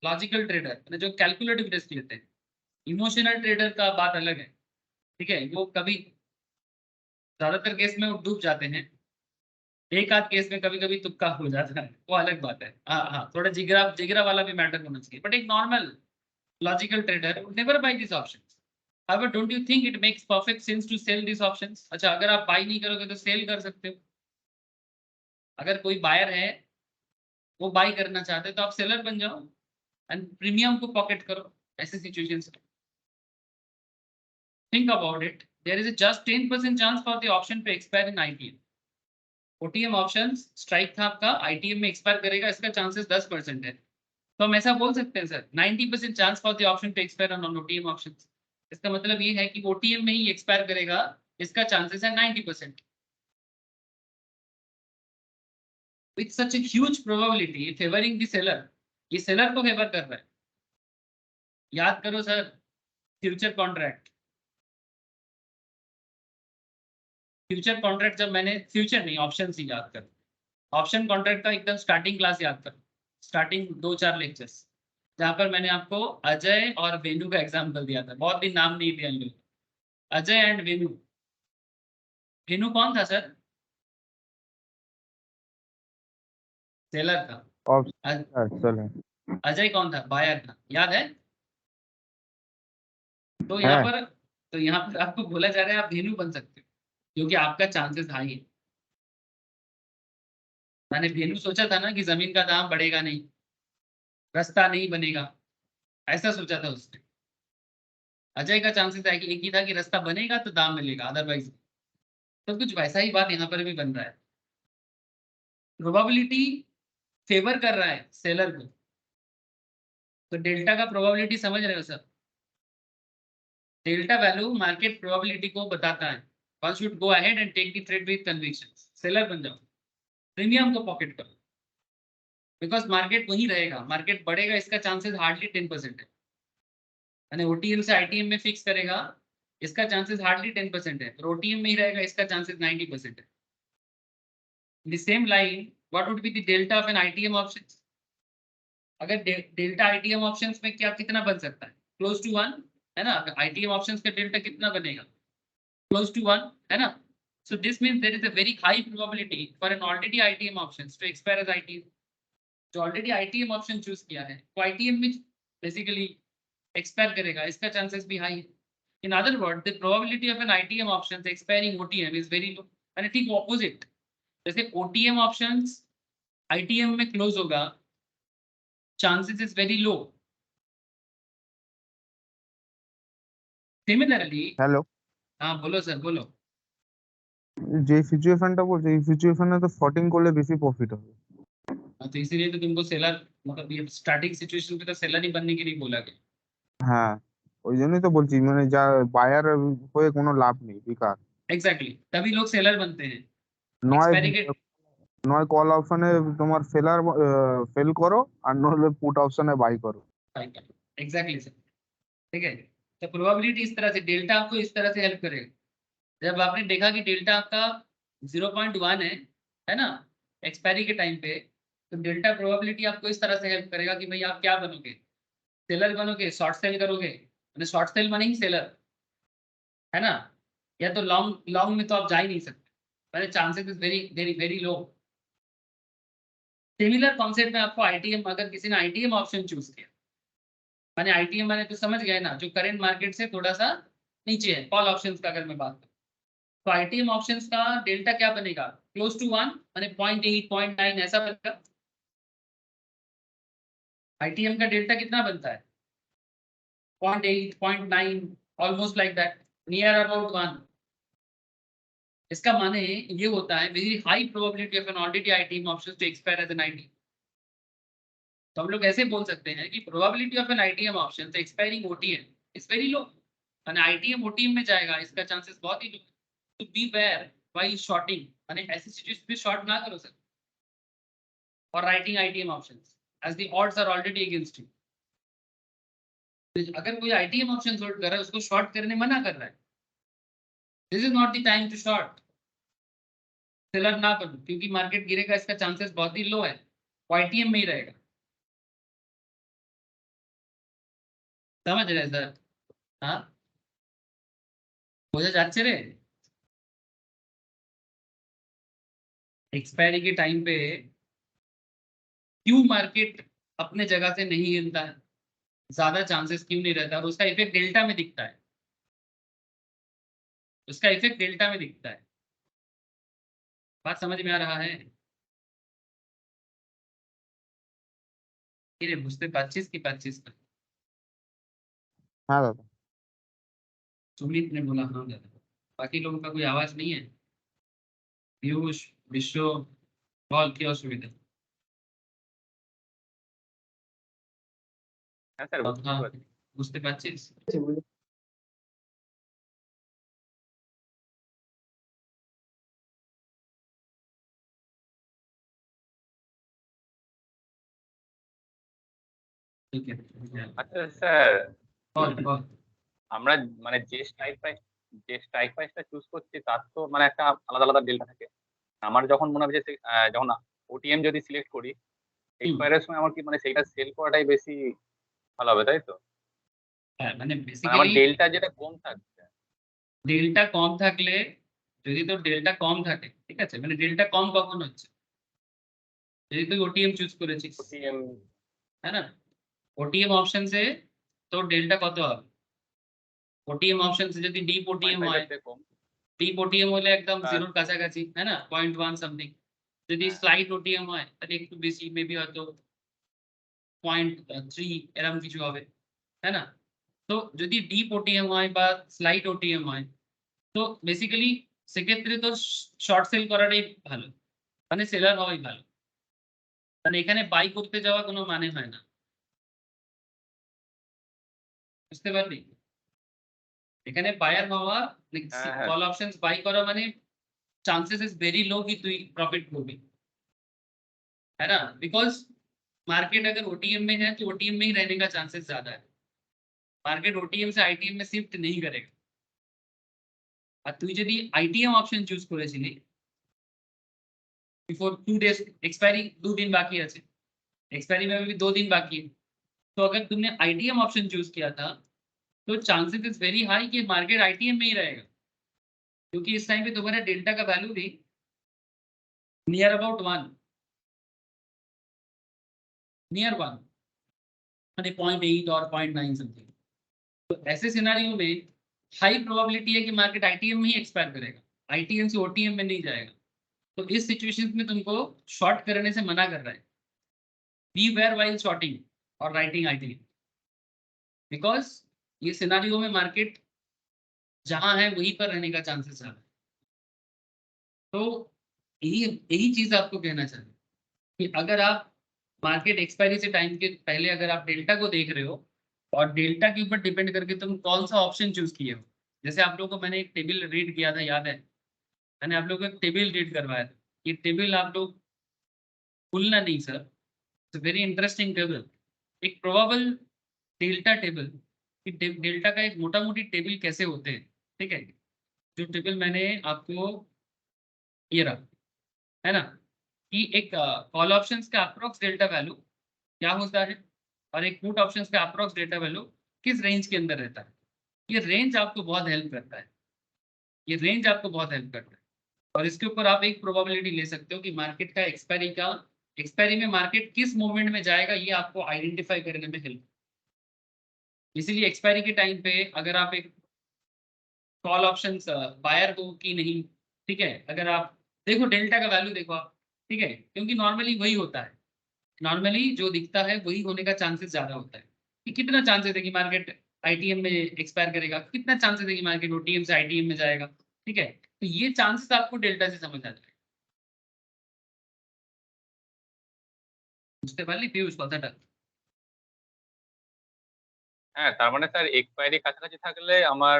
लॉजिकल ट्रेडर माने जो कैलकुलेटिव रिस्क लेते हैं। इमोशनल ट्रेडर का बात अलग है, ठीक है, वो कभी ज्यादातर केस में वो डूब जाते हैं, एक आध केस में कभी कभी तुक्का हो जाता है, वो अलग बात है। हाँ हाँ, थोड़ा जिगरा जिगरा वाला भी मैटर होना चाहिए, बट एक normal logical trader would never buy these options। However, don't you think it makes perfect sense to sell these options? अच्छा, अगर आप बाई नहीं करोगे तो सेल कर सकते हो। अगर कोई बायर है, वो बाई करना चाहते हैं, तो आप सेलर बन जाओ एंड प्रीमियम को पॉकेट करो ऐसे सिचुएशंस में। Think about it, there is a just 10% chance for the option to expire in ITM. OTM option strike था आपका, आईटीएम में एक्सपायर करेगा, इसका चांसेस 10% है। तो हम ऐसा बोल सकते हैं sir 90% chance for the option to expire on OTM option. इसका मतलब ये है कि ओटीएम में ही एक्सपायर करेगा, इसका चांसेस है 90%। With such a huge probability favoring the seller, ये सेलर को फेवर कर रहा है। याद करो sir, future contract, future contract जब मैंने, फ्यूचर नहीं ऑप्शन ही याद कर, ऑप्शन कॉन्ट्रैक्ट का एकदम स्टार्टिंग क्लास याद कर, स्टार्टिंग 2-4 लेक्चर्स, जहां पर मैंने आपको अजय और वेनु का एग्जाम्पल दिया था, बहुत भी नाम नहीं दिया इन लोग, अजय एंड वेनु। वेनु कौन था सर? सेलर था। ऑप्शन है। अजय कौन था? बायर था, याद है? तो यहाँ पर, तो यहाँ पर आपको बोला जा रहा है आप वेनु बन सकते हो, क्योंकि आपका चांसेस हाई है। मैंने वेनु सोचा था ना कि जमीन का दाम बढ़ेगा नहीं, रास्ता नहीं बनेगा, ऐसा सोचा था उसने। अजय का चांसेस है कि एक ही था कि रास्ता बनेगा तो दाम मिलेगा, अदरवाइज। तो कुछ वैसा ही बात यहाँ पर भी बन रहा है। प्रोबेबिलिटी फेवर कर रहा है सेलर को, तो डेल्टा का प्रोबेबिलिटी समझ रहे हो sir? Delta value market probability को बताता है। One should go ahead and take the trade with conviction. Seller बन जाओ, प्रीमियम को पॉकेट करो, बिकॉज मार्केट वही रहेगा, मार्केट बढ़ेगा इसका चांसेस हार्डली 10% है। यानी ओटीएम से आईटीएम में फिक्स करेगा इसका चांसेस हार्डली 10% है, और ओटीएम में ही रहेगा इसका चांसेस 90% है। The same line what would be the delta of an ITM options? अगर डेल्टा आईटीएम ऑप्शंस में क्या कितना बन सकता है? क्लोज टू 1 है ना। आईटीएम ऑप्शंस का डेल्टा कितना बनेगा? क्लोज टू 1 है ना। So this means there is a very high probability for an already ITM options to expire as ITM. जो ऑलरेडी आईटीएम ऑप्शन चूज किया है वो आईटीएम में बेसिकली एक्सपायर करेगा, इसका चांसेस भी हाई है। In other word the probability of an ITM option expiring OTM is very low. यानी ठीक ऑपोजिट, जैसे ओटीएम ऑप्शंस आईटीएम में क्लोज होगा, chances is very low. Similarly hello, हाँ बोलो सर बोलो। যে সিচুয়েশনটা বলছে এই সিচুয়েশনে তো শর্টিং করলে বেশি প্রফিট হবে। हाँ, तो इसीलिए तो तुमको सेलर मतलब ये स्टार्टिंग सिचुएशन पे तो सेलर ही बनने के लिए बोला गया। হ্যাঁ, ওই জন্যই তো বলছি মানে যা বায়ার হয়ে কোনো লাভ নেই, বেকার। एग्जैक्टली तभी लोग सेलर बनते हैं। নয় एक्सपायरी के নয় কল অপশনে তোমার ফেল করো, আর নইলে পুট অপশনে बाई करो। एग्जैक्टली सर, ठीक है। तो प्रोबेबिलिटी इस तरह से, डेल्टा आपको इस तरह से हेल्प करेगा। जब आपने देखा कि डेल्टा आपका 0.1 है ना एक्सपायरी के टाइम पे, तो डेल्टा प्रोबेबिलिटी आपको इस तरह से हेल्प करेगा कि भाई आप क्या बनोगे, सेलर बनोगे, शॉर्ट सेल करोगे, मैंने शॉर्ट सेल बनेंगे सेलर, है ना। या तो लॉन्ग लॉन्ग में तो आप जा ही नहीं सकते, मैंने chances is very very very low. Similar concept में आपको आईटीएम, अगर किसी ने आईटीएम ऑप्शन चूज किया, मैंने आईटीएम मैंने तो समझ गए ना, जो करंट मार्केट से थोड़ा सा नीचे है, कॉल ऑप्शंस का अगर मैं बात करूं, तो आईटीएम ऑप्शंस का डेल्टा क्या बनेगा? क्लोज टू 1 माने 0.8 0.9 ऐसा बनेगा। आईटीएम का डेल्टा कितना बनता है? 0.8 0.9 almost like that, near about 1। इसका माने ये होता है very high probability of an already ITM options to expire as an ITM. तो हम लोग ऐसे बोल सकते हैं कि probability of an ITM option expiring OTM is very low, और आईटीएम ओटीएम में जाएगा इसका चांसेस बहुत ही लो। तो बी वेयर व्हाइल शॉर्टिंग, माने ऐसी सिचुएशन में शॉर्ट ना करो सर, और writing ITM options as the odds are already against you. अगर कोई आईटीएम ऑप्शन होल्ड कर रहा है उसको शॉर्ट करने मना कर रहा है, this is not the time to short, seller ना करो, क्योंकि मार्केट गिरेगा इसका चांसेस बहुत ही लो है, आईटीएम में ही रहेगा। समझ रहे सर? हाँ বোঝা যাচ্ছে রে? एक्सपायरी के टाइम पे क्यों मार्केट अपने जगह से नहीं हिलता है, ज्यादा चांसेस क्यों नहीं रहता, और उसका इफेक्ट डेल्टा में दिखता है, उसका इफेक्ट डेल्टा में दिखता है। बात समझ में आ रहा है? ये বুঝতে পারছিস কি পারছিস না? হ্যাঁ দাদা। सुमित ने बोला हाँ दादा, बाकी लोगों का कोई आवाज नहीं है? पीयूष, विश्व, बॉल की असुविधा? হ্যাঁ স্যার বুঝতে हाँ পারছি। বুঝতে পারছিস? ठीक है আচ্ছা স্যার, बॉल बॉल। আমরা মানে যে স্ট্রাইক প্রাইসটা চুজ করছি তার তো মানে একটা আলাদা আলাদা ডেল্টা থাকে। আমার যখন মনে হবে যে যখন ওটিএম যদি সিলেক্ট করি এক্সপায়ারের সময় আমার কি মানে সেইটা সেল করাটাই বেশি ভালো হবে, তাই তো? হ্যাঁ মানে মানে আমার বেসিক্যালি ডেল্টা যেটা কম থাকছে। ডেল্টা কম থাকলে, যদি তোর ডেল্টা কম থাকে, ঠিক আছে, মানে ডেল্টা কম কখন হচ্ছে? যদি তুই ওটিএম চুজ করেছিস, ওটিএম है ना, ওটিএম অপশন से তোর ডেল্টা কত হবে? ওটিএম অপশন से যদি ডিপ ওটিএম হয়, কম, ডিপ ওটিএম হলে একদম আর জিরোর কাছাকাছি, है ना, 0.1 সামথিং। যদি হ্যাঁ, স্লাইড ওটিএম হয় তাহলে একটু বেশি, মেবি হয়তো 0.3 এরকম কিছু হবে, है ना। তো যদি ডিপ ওটিএম হয় বা স্লাইড ওটিএম হয়, তো বেসিক্যালি সেক্ষেত্রে তো শর্ট সেল করাটাই ভালো, মানে সেলার হওয়াই ভালো। মানে এখানে বাই করতে যাওয়া কোনো মানে হয় না, বুঝতে পারলি? এখানে বায়ার হওয়া, হ্যাঁ হ্যাঁ কল অপশনস বাই করা মানে চান্सेस इज वेरी लो कि তুই प्रॉफिट করবি, है ना? बिकॉज मार्केट अगर ओटीएम में है तो ओटीएम में ही रहने का चांसेस ज्यादा है। मार्केट ओटीएम से आईटीएम में शिफ्ट नहीं करेगा। আর তুই যদি আইটিএম অপশন চুজ করেছিলি बिफोर 2 डेज एक्सपायरी, 2 दिन बाकी আছে, एक्सपायरी में भी 2 दिन बाकी है, तो अगर तुमने आईटीएम ऑप्शन चूज किया था तो चांसेस इज वेरी हाई कि मार्केट आईटीएम में ही रहेगा, क्योंकि इस टाइम पे तुम्हारा डेल्टा का वैल्यू भी नियर अबाउट 1, नियर 1 माने 0.8 और 0.9 समथिंग। तो ऐसे सिनारियो में हाई प्रोबेबिलिटी है कि मार्केट आईटीएम में ही एक्सपायर करेगा, आईटीएम से ओटीएम में नहीं जाएगा। तो इस सिचुएशन में तुमको शॉर्ट करने से मना कर रहा है, beware while shorting और राइटिंग आईटीएम, बिकॉज ये सिनारियो में मार्केट जहां है वहीं पर रहने का चांसेस ज्यादा है। तो यही यही चीज आपको कहना चाहिए कि अगर आप मार्केट एक्सपायरी से टाइम के पहले अगर आप डेल्टा को देख रहे हो और डेल्टा के ऊपर डिपेंड करके तुम कौन सा ऑप्शन चूज किए हो, जैसे आप लोगों को मैंने एक टेबल रीड किया था, याद है? मैंने आप लोगों को एक टेबल रीड करवाया था, ये टेबल आप लोग भूलना नहीं sir, it's very interesting table, एक प्रोबेबल डेल्टा टेबल। डेल्टा का एक मोटा मोटी टेबल कैसे होते हैं, ठीक है? जो टेबल मैंने आपको ये रहा, है ना, कि एक कॉल ऑप्शंस का अप्रोक्स डेल्टा वैल्यू क्या होता है और एक पुट ऑप्शंस का अप्रोक्स डेल्टा वैल्यू किस रेंज के अंदर रहता है। ये रेंज आपको बहुत हेल्प करता है, ये रेंज आपको बहुत हेल्प करता है, और इसके ऊपर आप एक प्रोबेबिलिटी ले सकते हो कि मार्केट का एक्सपायरी में मार्केट किस मोमेंट में जाएगा, ये आपको आइडेंटिफाई करने में हेल्प। इसीलिए एक्सपायरी के टाइम पे अगर आप एक कॉल ऑप्शंस बायर हो कि नहीं, ठीक है, अगर आप देखो डेल्टा का वैल्यू देखो आप, ठीक है, क्योंकि नॉर्मली वही होता है, नॉर्मली जो दिखता है वही होने का चांसेस ज्यादा होता है। कि कितना चांसेस है कि मार्केट आईटीएम में एक्सपायर करेगा, कितना चांसेस है कि मार्केट ओटीएम से आईटीएम में जाएगा, ठीक है, तो ये चांसेस आपको डेल्टा से समझ आ जाएगा। বুঝতে পারলি পিউষ কথাটা? হ্যাঁ, তার মানে স্যার এক্সপায়ারি কাছাকাছি থাকলে আমার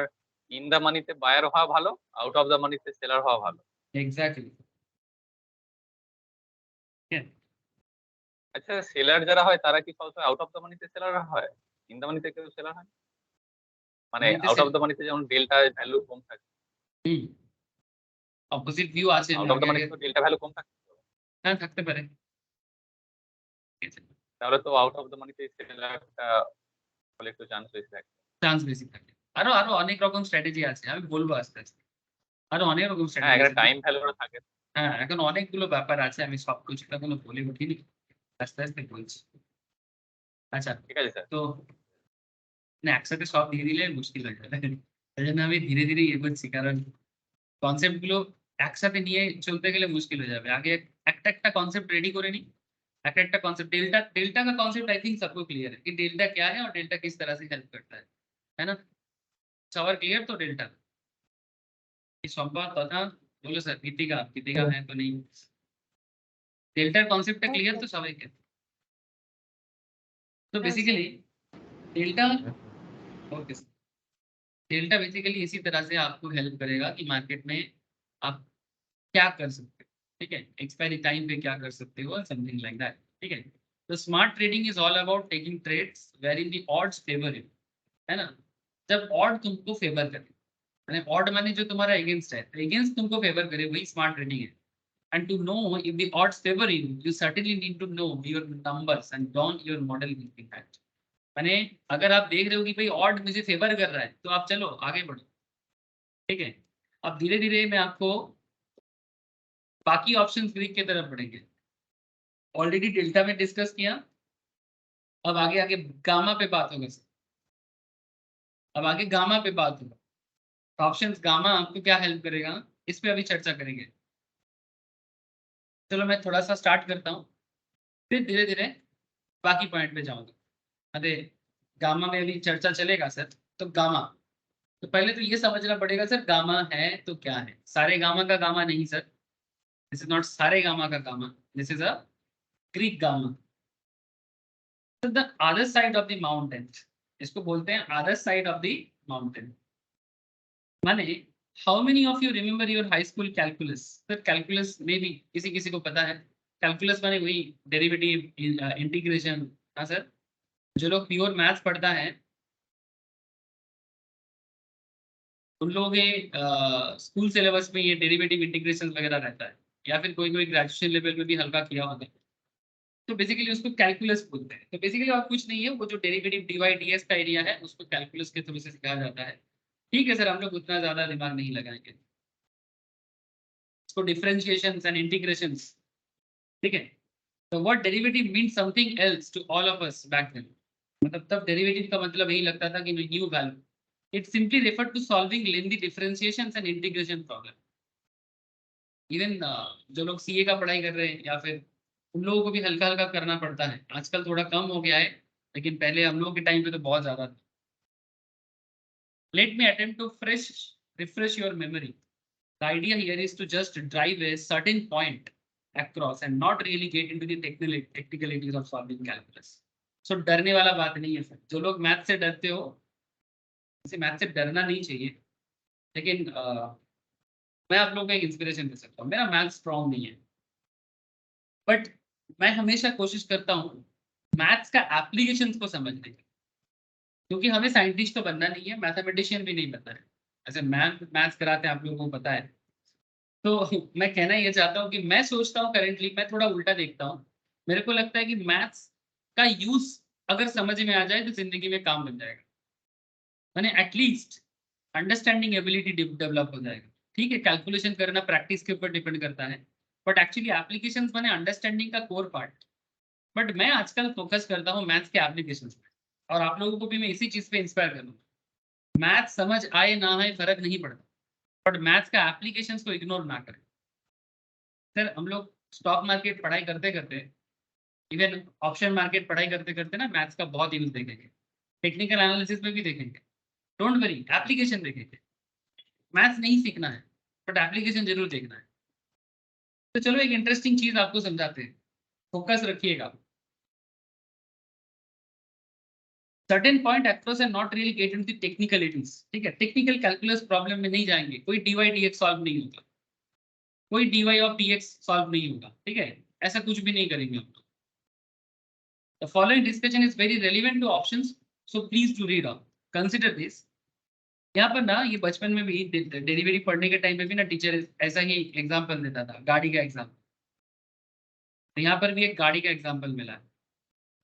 ইন দা মানিতে বায়ার হওয়া ভালো, আউট অফ দা মানিতে সেলার হওয়া ভালো। এক্স্যাক্টলি। আচ্ছা, সেলার যারা হয় তারা কি সবসময় আউট অফ দা মানিতে সেলার হয়? ইন দা মানিতে কেউ সেলার হয়? মানে আউট অফ দা মানিতে যেমন ডেল্টা ভ্যালু কম থাকে, অপোজিট ভিউ আছে, আউট আমি অফ দা আগে আগে মানিতে তো ডেল্টা ভ্যালু কম থাকে, হ্যাঁ থাকতে পারে। তাহলে তো আউট অফ দা মানিতে সেলারটা হলে একটু চান্স বেশি থাকে। চান্স বেশি থাকে। আরো আরো অনেক রকম স্ট্র্যাটেজি আছে, আমি বলবো আস্তে আস্তে, আরো অনেক রকম হ্যাঁ, স্ট্র্যাটেজি এখানে আছে। টাইম ভ্যালুটা থাকে। হ্যাঁ, এখন অনেকগুলো ব্যাপার আছে, আমি সব কিছু এখনো বলে উঠিনি, আস্তে আস্তে বলছি। আচ্ছা, ঠিক আছে স্যার। তো না একসাথে সব দিয়ে দিলে মুশকিল হয়ে যাবে, তাই জন্য আমি ধীরে ধীরে এগোচ্ছি, কারণ কনসেপ্ট গুলো একসাথে নিয়ে চলতে গেলে মুশকিল হয়ে যাবে। आगे একটা একটা कॉन्सेप्ट रेडी করে নি, একটা একটা कॉन्सेप्ट। डेल्टा डेल्टा का कॉन्सेप्ट आई थिंक सबको क्लियर है कि डेल्टा क्या है और डेल्टा किस तरह से हेल्प करता है ना? सवाल क्लियर? तो डेल्टा ये संवाद तथा बोलो सर, गीतिका गीतिका है तो नहीं? डेल्टा कॉन्सेप्ट क्लियर तो सवाल क्या? तो basically delta, okay, delta basically इसी तरह से आपको हेल्प करेगा कि मार्केट में आप क्या कर सकते हो, ठीक है, एक्सपायरी टाइम पे क्या कर सकते हो, समथिंग लाइक दैट, ठीक है। तो smart trading is all about taking trades where in the odds favour you, है ना? जब ऑड तुमको फेवर करे, माने ऑड माने जो तुम्हारा अगेंस्ट है, अगेंस्ट तुमको फेवर करे, वही स्मार्ट ट्रेडिंग है। And to know if the odds favour you, you certainly need to know your numbers and don't your model in fact. माने अगर आप देख रहे हो कि भाई ऑड मुझे फेवर कर रहा है, तो आप चलो आगे बढ़ो, ठीक है। अब धीरे धीरे मैं आपको बाकी ऑप्शंस ग्रीक की तरफ बढ़ेंगे। ऑलरेडी डेल्टा में डिस्कस किया, अब आगे आगे गामा पे बात होगा सर, अब आगे गामा पे बात होगा। ऑप्शंस गामा आपको क्या हेल्प करेगा, इस पे अभी चर्चा करेंगे। चलो मैं थोड़ा सा स्टार्ट करता हूँ, फिर धीरे धीरे बाकी पॉइंट पे जाऊंगा। अरे गामा में अभी चर्चा चलेगा सर, तो गामा, तो पहले तो ये समझना पड़ेगा सर गामा है तो क्या है। सारे गामा का गामा नहीं सर, दिस इज नॉट सारे गामा का gamma, this is a Greek gamma. So the other side of the mountain, इसको बोलते हैं other side of the mountain. माने how many of you remember your high school calculus? Sir calculus में भी किसी किसी को पता है. Calculus माने वही derivative, integration. हाँ सर, जो लोग प्योर मैथ्स पढ़ता है उन लोगों के स्कूल सिलेबस में ये डेरिवेटिव इंटीग्रेशन वगैरह रहता है, या फिर कोई कोई ग्रेजुएशन लेवल में भी हल्का किया होगा. तो बेसिकली उसको कैलकुलस बोलते हैं. तो बेसिकली और कुछ नहीं है, वो जो डेरिवेटिव dy dx का एरिया है उसको कैलकुलस के थ्रू से सिखाया जाता है. ठीक है सर, हम लोग उतना ज्यादा दिमाग नहीं लगाएंगे. इसको डिफरेंशिएशंस एंड इंटीग्रेशंस. ठीक है, तो what derivative means something else to all of us back then. मतलब तब डेरिवेटिव का मतलब यही लगता था कि new value. It simply refer to solving lengthy differentiations and integration problem. Even जो लोग सीए का पढ़ाई कर रहे हैं या फिर उन लोगों को भी हल्का हल्का करना पड़ता है. आजकल थोड़ा कम हो गया है, लेकिन पहले हम लोगों के टाइम पे तो बहुत ज्यादा था. Let me attempt to refresh your memory. The idea here is to just drive a certain point across and not really get into the technicalities of solving calculus. So डरने वाला बात नहीं है सर. जो लोग मैथ से डरते हो, इसे मैथ से डरना नहीं चाहिए. लेकिन मैं आप लोगों को एक इंस्पिरेशन दे सकता हूँ. मेरा मैथ स्ट्रॉन्ग नहीं है, बट मैं हमेशा कोशिश करता हूँ मैथ्स का एप्लीकेशंस को समझने की, क्योंकि हमें साइंटिस्ट तो बनना नहीं है, मैथमेटिशियन भी नहीं बनना है. ऐसे मैथ्स कराते हैं, आप लोगों को पता है. तो मैं कहना ये चाहता हूँ कि मैं सोचता हूँ करेंटली मैं थोड़ा उल्टा देखता हूँ. मेरे को लगता है कि मैथ्स का यूज अगर समझ में आ जाए तो जिंदगी में काम बन जाएगा. मैंने एटलीस्ट अंडरस्टैंडिंग एबिलिटी डेवलप हो जाएगा. ठीक है, कैलकुलेशन करना प्रैक्टिस के ऊपर डिपेंड करता है, बट एक्चुअली एप्लीकेशंस माने अंडरस्टैंडिंग का कोर पार्ट. बट मैं आजकल फोकस करता हूँ मैथ्स के एप्लीकेशंस पे, और आप लोगों को भी मैं इसी चीज पे इंस्पायर करूँगा. मैथ समझ आए ना आए फर्क नहीं पड़ता, बट मैथ्स का एप्लीकेशंस को इग्नोर ना करें. सर हम लोग स्टॉक मार्केट पढ़ाई करते करते, इवन ऑप्शन मार्केट पढ़ाई करते करते ना मैथ्स का बहुत यूज देखेंगे. टेक्निकल एनालिसिस में भी देखेंगे. डोंट वरी, एप्लीकेशन देखेंगे. मैथ्स नहीं सीखना है, बट एप्लीकेशन जरूर देखना है. तो चलो एक इंटरेस्टिंग चीज आपको समझाते हैं, फोकस रखिएगा. Certain point across and not really get into the technicalities. ठीक है, टेक्निकल कैलकुलस प्रॉब्लम में नहीं जाएंगे. कोई dy dx सॉल्व नहीं होगा, कोई dy of dx सॉल्व नहीं होगा. ठीक है, ऐसा कुछ भी नहीं करेंगे हम लोग. The following discussion is very relevant to options, so please do read on. Consider this. यहाँ पर ना ये बचपन में भी डेरिवेटिव पढ़ने के टाइम पे भी ना टीचर ऐसा ही एग्जांपल देता था, गाड़ी का एग्जांपल. तो यहाँ पर भी एक गाड़ी का एग्जांपल मिला है.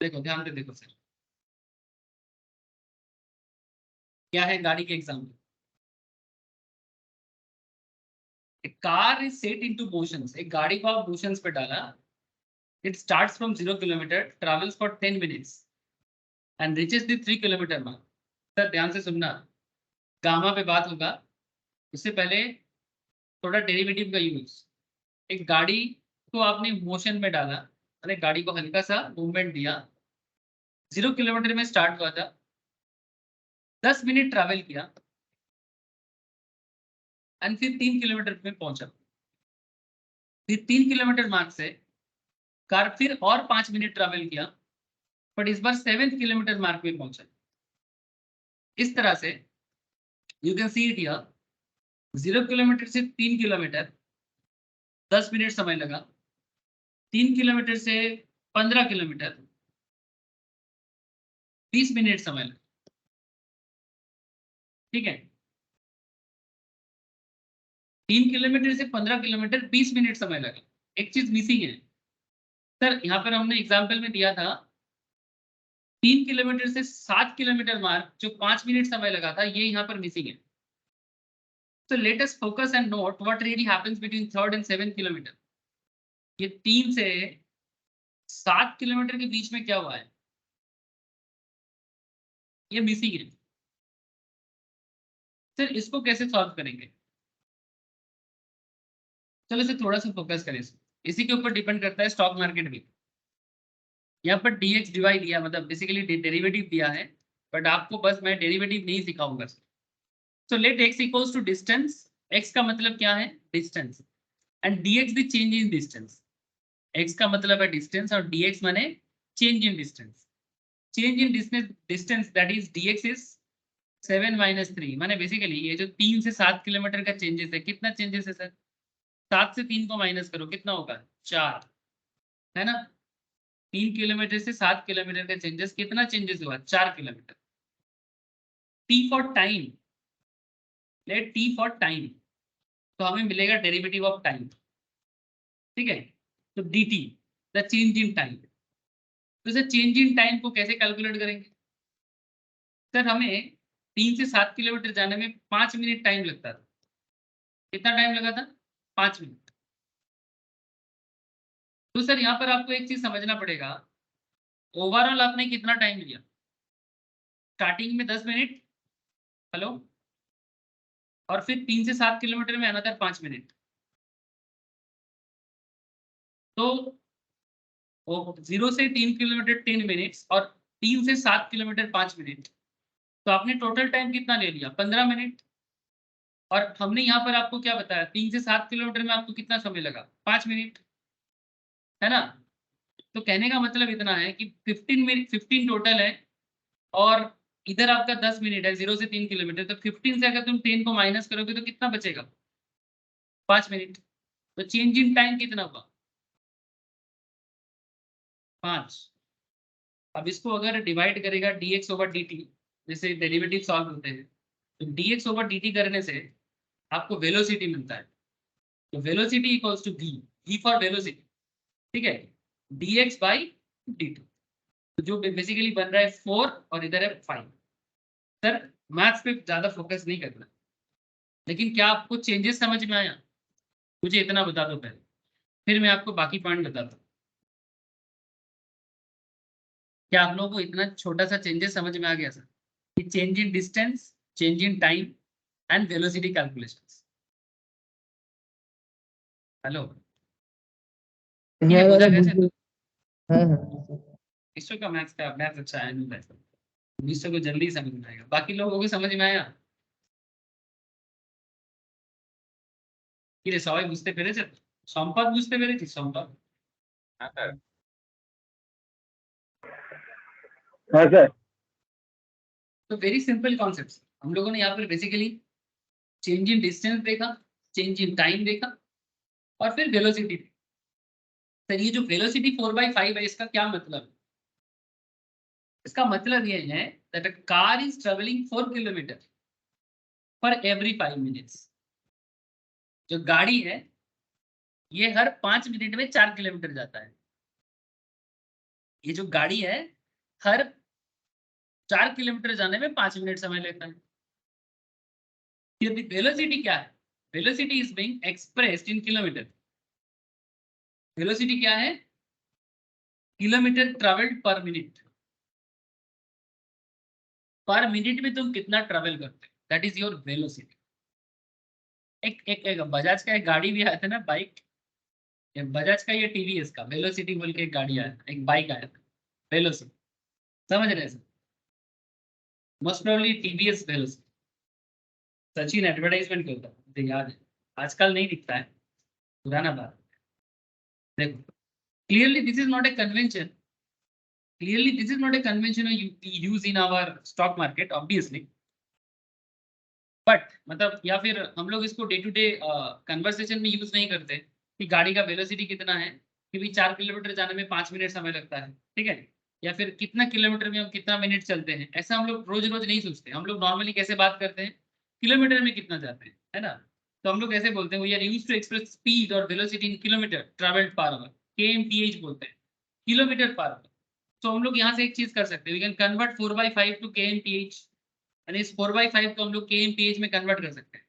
देखो ध्यान से देखो सर, क्या है गाड़ी के example. A car is set into motions. एक गाड़ी को आप मोशंस पे डाला. It starts from 0 kilometer, travels for 10 minutes and reaches the 3 kilometer mark. Sir ध्यान से सुनना, गामा पे बात होगा, उससे पहले थोड़ा डेरिवेटिव का यूज. एक गाड़ी को आपने मोशन में डाला, अरे गाड़ी को हल्का सा मूवमेंट दिया, 0 किलोमीटर में स्टार्ट हुआ था, 10 मिनट ट्रैवल किया एंड फिर 3 किलोमीटर में पहुंचा. फिर 3 किलोमीटर मार्क से कार फिर और 5 मिनट ट्रैवल किया, बट इस बार 7 किलोमीटर मार्क पे पहुंचा. इस तरह से you can see it here, 0 kilometre से 3 किलोमीटर 10 मिनट समय लगा, 3 किलोमीटर से 15 किलोमीटर 20 मिनट समय लगा. ठीक है, 3 किलोमीटर से 15 किलोमीटर 20 मिनट समय लगा. एक चीज मिसिंग है सर, यहाँ पर हमने एग्जाम्पल में दिया था 3 किलोमीटर से 7 किलोमीटर मार्क जो 5 मिनट समय लगा था, ये यहाँ पर मिसिंग है. So let us focus and note what really happens between 3rd and 7th kilometre. ये 3 से 7 किलोमीटर के बीच में क्या हुआ है, ये मिसिंग है. सर इसको कैसे सॉल्व करेंगे, चलो इसे थोड़ा सा फोकस करें. इसी के ऊपर डिपेंड करता है स्टॉक मार्केट भी. यहाँ पर dx dy दिया, मतलब बेसिकली डेरिवेटिव दिया है, बट आपको बस मैं डेरिवेटिव नहीं सिखाऊंगा. So let x equals to distance. X का मतलब क्या है, distance, and dx the change in distance. x का मतलब है डिस्टेंस और dx माने change in distance. Change in distance that is dx is 7 - 3 माने बेसिकली ये जो 3 से 7 किलोमीटर का चेंजेस है, कितना चेंजेस है सर? 7 से 3 को माइनस करो, कितना होगा? 4, है ना? 3 किलोमीटर से 7 किलोमीटर का चेंजेस, कितना चेंजेस हुआ? 4 kilometre. T for time, let T for time, तो हमें मिलेगा डेरिवेटिव ऑफ टाइम, ठीक है? तो dt the change in time. तो सर चेंज इन टाइम को कैसे कैलकुलेट करेंगे? सर हमें 3 से 7 किलोमीटर जाने में 5 मिनट टाइम लगता था। कितना टाइम लगा था? 5 मिनट। तो सर यहाँ पर आपको एक चीज समझना पड़ेगा, ओवरऑल आपने कितना टाइम लिया? स्टार्टिंग में 10 मिनट, हेलो, और फिर 3 से 7 किलोमीटर में अनदर 5 मिनट। तो 0 से 3 किलोमीटर 10 मिनट्स और 3 से 7 किलोमीटर 5 मिनट, तो आपने टोटल टाइम कितना ले लिया? 15 मिनट। और हमने यहाँ पर आपको क्या बताया? 3 से 7 किलोमीटर में आपको कितना समय लगा? 5 मिनट, है ना? तो कहने का मतलब इतना है कि 15 मिनट, 15 टोटल है और इधर आपका 10 मिनट है 0 से 3 किलोमीटर। तो 15 से अगर तुम 10 को माइनस करोगे तो कितना बचेगा? 5 मिनट। तो चेंज इन टाइम कितना हुआ? 5। अब इसको अगर डिवाइड करेगा dx ओवर dt, जैसे डेरिवेटिव सॉल्व होते हैं, तो dx ओवर dt करने से आपको वेलोसिटी मिलता है। तो velocity equals to v for velocity, ठीक है, dx बाई dt। तो जो बेसिकली बन रहा है 4 और इधर है 5। सर मैथ्स पे ज्यादा फोकस नहीं करना, लेकिन क्या आपको चेंजेस समझ में आया? मुझे इतना बता दो पहले, फिर मैं आपको बाकी पॉइंट बताता हूँ। क्या आप लोगों को इतना छोटा सा चेंजेस समझ में आ गया सर? कि change in distance, change in time and velocity calculations. Hello, ठीक है, হ্যাঁ बुझा দাদা कैसे? বুঝতে হ্যাঁ হ্যাঁ विश्व का मैथ्स अच्छा है नहीं? विश्व को जल्दी समझ में आएगा, बाकी लोगों को समझ में आया? कि रे सबाई বুঝতে পেরেছে? সম্পদ বুঝতে পেরেছিস? সম্পদ? হ্যাঁ স্যার। হ্যাঁ স্যার तो वेरी सिंपल कॉन्सेप्ट। हम लोगों ने यहाँ पर बेसिकली चेंज इन डिस्टेंस देखा, चेंज इन टाइम देखा और फिर वेलोसिटी। सर ये जो वेलोसिटी 4/5 है, इसका क्या मतलब है? इसका मतलब ये है that a car is travelling 4 kilometre for every 5 minutes. जो गाड़ी है ये हर 5 मिनट में 4 किलोमीटर जाता है। ये जो गाड़ी है हर 4 किलोमीटर जाने में 5 मिनट समय लेता है। वेलोसिटी क्या है? Velocity is being expressed in kilometre. Velocity क्या है? किलोमीटर ट्रेवल्ड पर मिनट। पर मिनट में तुम कितना ट्रेवल करते हो, दैट इज योर वेलोसिटी। एक बजाज का एक गाड़ी भी आया था ना, बाइक, बजाज का, ये टीवीएस का वेलोसिटी बोल के एक गाड़ी आया था, एक बाइक आया था वेलोसिटी, समझ रहे हैं? Most probably TVS velocity. Sachin advertisement करता है, मुझे याद है, आजकल नहीं दिखता है, पुराना बात। देखो, clearly this is not a convention, clearly this is not a convention use in our stock market obviously, but मतलब या फिर हम लोग इसको डे टू डे कन्वर्सेशन में यूज नहीं करते कि गाड़ी का वेलोसिटी कितना है, कि भाई 4 किलोमीटर जाने में 5 मिनट समय लगता है, ठीक है, या फिर कितना किलोमीटर में हम कितना मिनट चलते हैं। ऐसा हम लोग रोज रोज नहीं सोचते। हम लोग नॉर्मली कैसे बात करते हैं? किलोमीटर में कितना जाते हैं, है ना? तो हम लोग कैसे बोलते हैं? We are used to express speed और velocity in kilometre travelled per hour, kmph बोलते हैं, किलोमीटर पर आवर। तो हम लोग यहाँ से एक चीज कर सकते हैं, we can convert 4/5 to kmph, यानी इस 4/5 को हम लोग kmph में कन्वर्ट कर सकते हैं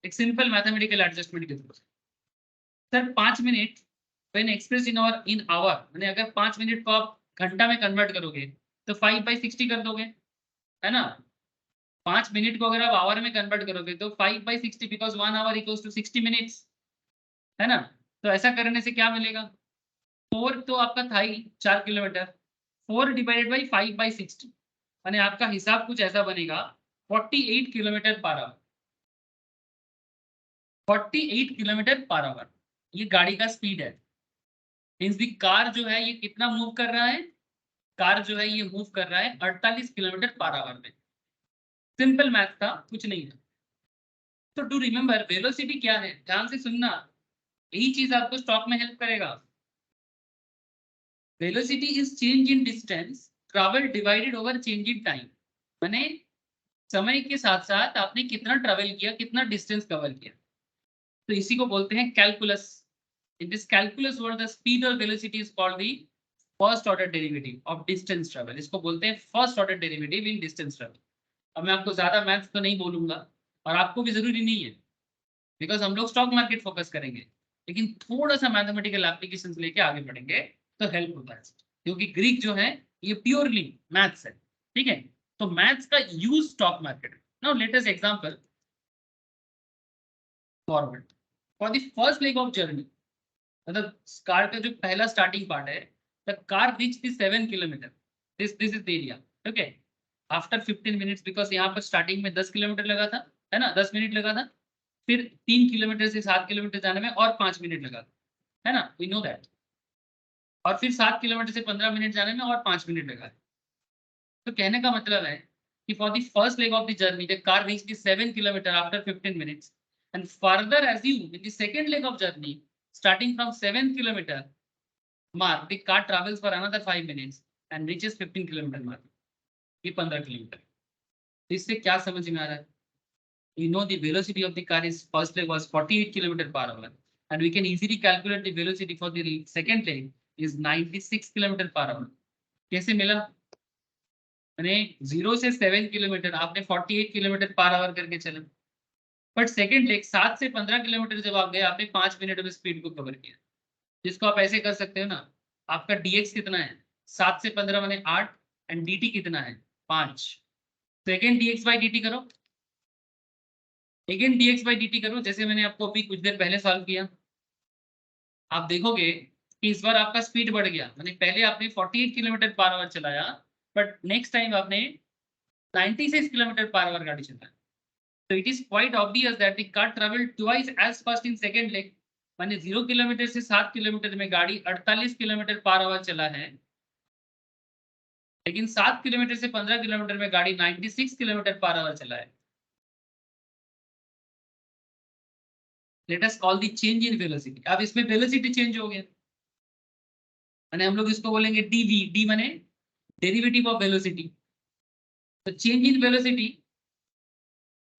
एक सिंपल मैथमेटिकल एडजस्टमेंट के through. Sir 5 minute when express in hour, यानी अगर 5 मिनट को आप घंटा में कन्वर्ट करोगे तो 5/60 कर दोगे, है ना? 5 मिनट को अगर आप आवर में कन्वर्ट करोगे तो 5/60, because 1 hour equals to 60 minutes, है ना? तो ऐसा करने से क्या मिलेगा? 4 तो आपका था ही 4 किलोमीटर, 4 डिवाइडेड बाई 5/60, यानी आपका हिसाब कुछ ऐसा बनेगा 48 kilometre per our. 48 kilometre per our ये गाड़ी का स्पीड है। मींस दी कार जो है ये कितना मूव कर रहा है, कार जो है ये मूव कर रहा है 48 किलोमीटर पर आवर में। सिंपल मैथ था, कुछ नहीं है। तो टू रिमेम्बर वेलोसिटी क्या है, ध्यान से सुनना, यही चीज आपको स्टॉक में हेल्प करेगा। Velocity is change in distance travel divided over change in time. माने समय के साथ साथ आपने कितना ट्रैवल किया, कितना डिस्टेंस कवर किया, तो इसी को बोलते हैं calculus. In this calculus word the speed और velocity is called the first order derivative of distance travel. इसको बोलते हैं first order derivative in distance travel. अब मैं आपको ज्यादा मैथ्स तो नहीं बोलूंगा और आपको भी जरूरी नहीं है, बिकॉज हम लोग स्टॉक मार्केट फोकस करेंगे, लेकिन थोड़ा सा मैथमेटिकल एप्लीकेशंस लेके आगे बढ़ेंगे तो हेल्प होता है, क्योंकि ग्रीक जो है ये प्योरली मैथ्स है, ठीक है। तो मैथ्स का use stock market. Now let us example forward for the first leg of journey, मतलब कार का जो पहला स्टार्टिंग पार्ट है, the car reach the 7 kilometre, this is the area, okay, after 15 minutes, because यहाँ पर starting में 10 kilometre लगा था, है ना, 10 मिनट लगा था, फिर 3 किलोमीटर से 7 किलोमीटर जाने में और 5 मिनट लगा, है ना, वी नो दैट, और फिर 7 किलोमीटर से 15 मिनट जाने में और 5 मिनट लगा। तो कहने का मतलब है कि for the first leg of the journey the car reach the 7 kilometre after 15 minutes, and further as you in the second leg of journey starting from 7 kilometer mark, the car travels for another 5 minutes and reaches 15 kilometer mark, ये 15 kilometre. तो इससे क्या समझ में आ रहा है? You know the velocity of the car is first leg was 48 kilometer per hour, and we can easily calculate the velocity for the second leg is 96 kilometer per hour। कैसे मिला? मैंने 0 से 7 किलोमीटर आपने 48 किलोमीटर पर आवर करके चला, but second leg 7 से 15 kilometre जब आप गए आपने 5 मिनट में स्पीड को कवर किया, जिसको आप ऐसे कर सकते हो ना, आपका dx कितना है 7 से 15 माने 8 एंड dt कितना है 5, तो अगेन dx बाई dt करो, अगेन dx बाई dt करो, जैसे मैंने आपको अभी कुछ देर पहले सॉल्व किया। आप देखोगे कि इस बार आपका स्पीड बढ़ गया, माने पहले आपने 48 किलोमीटर पर आवर चलाया, बट नेक्स्ट टाइम आपने 96 किलोमीटर पर आवर गाड़ी चलाया। So it is quite obvious that the car traveled twice as fast in second leg, माने 0 किलोमीटर से 7 किलोमीटर में गाड़ी 48 किलोमीटर पर आवर चला है, लेकिन 7 किलोमीटर से 15 किलोमीटर में गाड़ी 96 किलोमीटर पर आवर चला है। Let us call the change in velocity. अब इसमें वेलोसिटी चेंज हो गया, माने हम लोग इसको बोलेंगे dv, d माने डेरिवेटिव ऑफ वेलोसिटी। तो change in velocity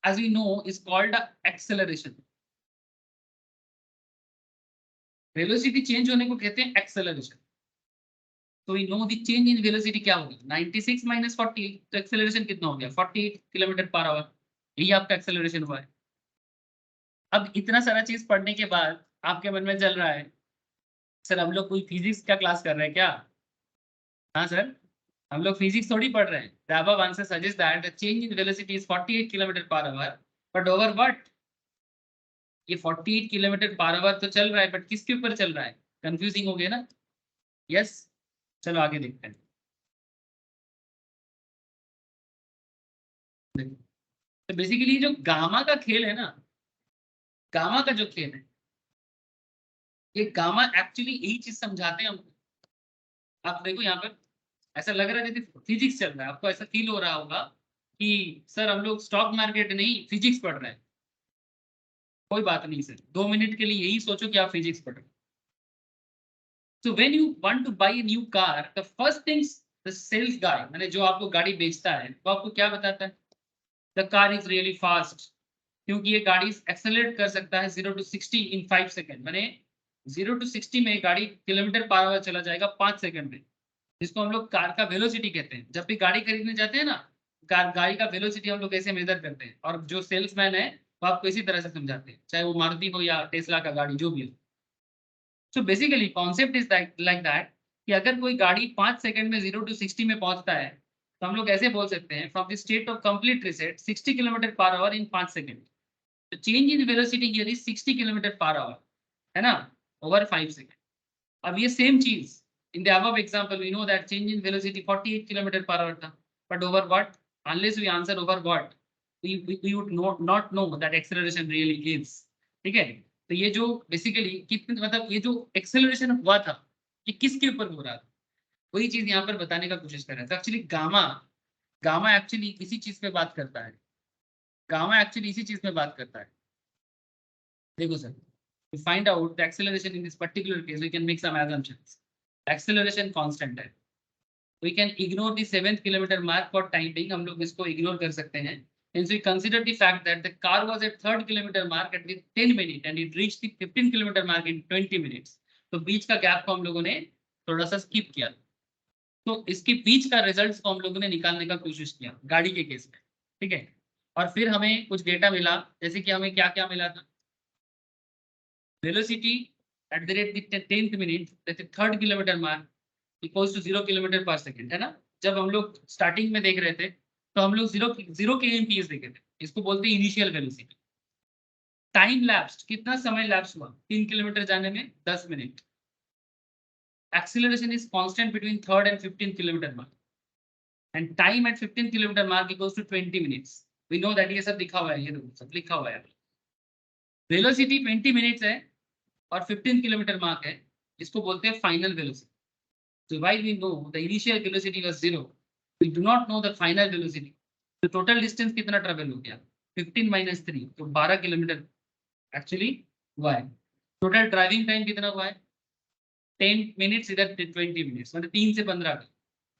as we know is called acceleration। Velocity change होने को कहते हैं एक्सेलरेशन। तो we know the change in velocity क्या होगी 96 माइनस 48, तो एक्सेलरेशन कितना हो गया 48 किलोमीटर पर आवर, यही आपका एक्सेलरेशन हुआ है। अब इतना सारा चीज पढ़ने के बाद आपके मन में चल रहा है सर हम लोग कोई फिजिक्स का क्लास कर रहे हैं क्या? हाँ सर, हम लोग फिजिक्स थोड़ी पढ़ रहे हैं। The above answer suggests that the change in velocity is 48 kilometre per our, but over what? ये 48 किलोमीटर पर आवर तो चल रहा है, बट किसके ऊपर चल रहा है? कंफ्यूजिंग हो गया ना? यस, चलो आगे देखते हैं। तो बेसिकली जो गामा का खेल है ना, गामा का जो खेल है, ये गामा एक्चुअली यही चीज समझाते हैं हमको। आप देखो यहाँ पर ऐसा लग रहा है जैसे फिजिक्स चल रहा है, आपको ऐसा फील हो रहा होगा कि सर हम लोग स्टॉक मार्केट नहीं फिजिक्स पढ़ रहे हैं। कोई बात नहीं सर, 2 मिनट के लिए यही सोचो कि आप फिजिक्स पढ़ रहे हैं। So when you want to buy a new car, the first things the sales guy, माने जो आपको गाड़ी बेचता है वो आपको क्या बताता है? The car is really fast, क्योंकि ये गाड़ी एक्सेलरेट कर सकता है 0 to 60 in 5 सेकंड, माने 0 to 60 में गाड़ी किलोमीटर पर आवर चला जाएगा 5 सेकंड में, जिसको हम लोग कार का वेलोसिटी कहते हैं। जब भी गाड़ी खरीदने जाते हैं ना, गाड़ी का वेलोसिटी हम लोग ऐसे मेजर करते हैं, और जो सेल्समैन है वो आपको इसी तरह से समझाते हैं, चाहे वो मारुति हो या टेस्ला का गाड़ी जो भी हो। So basically concept is like that कि अगर कोई गाड़ी 5 सेकंड में 0 to 60 में पहुंचता है, तो हम लोग ऐसे बोल सकते हैं from the state of complete reset 60 kilometre per hour in 5 second. तो change in velocity here is 60 kilometre per hour, है ना, ओवर 5 सेकंड। अब ये सेम चीज in the above example we know that change in velocity 48 kilometer per hour था, but over what? Unless we answer over what, we would not know that acceleration really is। ठीक है, तो ये जो basically कितने मतलब ये जो एक्सेलरेशन हुआ था कि किसके ऊपर हो रहा था, वही चीज यहाँ पर बताने का कोशिश कर रहा था। एक्चुअली गामा गामा एक्चुअली इसी चीज पे बात करता है, गामा एक्चुअली इसी चीज पे बात करता है। देखो sir, to find out the acceleration in this particular case, we can make some assumptions. Acceleration constant है, we can ignore the 7th kilometer mark for time being, हम लोग इसको ignore कर सकते हैं. Hence we consider the fact that the car was at 3rd kilometer mark at the 10 minute and it reached the 15 kilometer mark in 20 minutes. तो बीच का gap को हम लोगों ने थोड़ा सा स्किप किया, तो इसके बीच का रिजल्ट को हम लोगों ने निकालने का कोशिश किया गाड़ी के केस में, ठीक है। और फिर हमें कुछ डेटा मिला, जैसे कि हमें क्या क्या मिला था, velocity at the 10th minute, that is 3rd kilometer mark equals to 0 kilometre पर सेकेंड, है ना। जब हम लोग स्टार्टिंग में देख रहे थे तो हम लोग जीरो kmph देखे थे, इसको बोलते हैं इनिशियल वेलोसिटी। टाइम लैप्स, कितना समय लैप्स हुआ, 3 किलोमीटर जाने में 10 minute. Acceleration is constant between 3rd and 15th kilometre mark, and time at 15th kilometre mark equals to 20 minutes. We know that, ये सब लिखा हुआ है, ये देखो सब लिखा हुआ है। वेलोसिटी 20 मिनट्स है और 15 किलोमीटर मार्क है, इसको बोलते हैं final velocity. So while we know the initial velocity was 0, we do not know the final velocity. The total distance कितना ट्रेवल हो गया, 15 minus 3, तो 12 किलोमीटर एक्चुअली हुआ है। टोटल ड्राइविंग टाइम कितना हुआ है, 10 मिनट्स, इधर 20 मिनट्स, मतलब 3 से 15 का,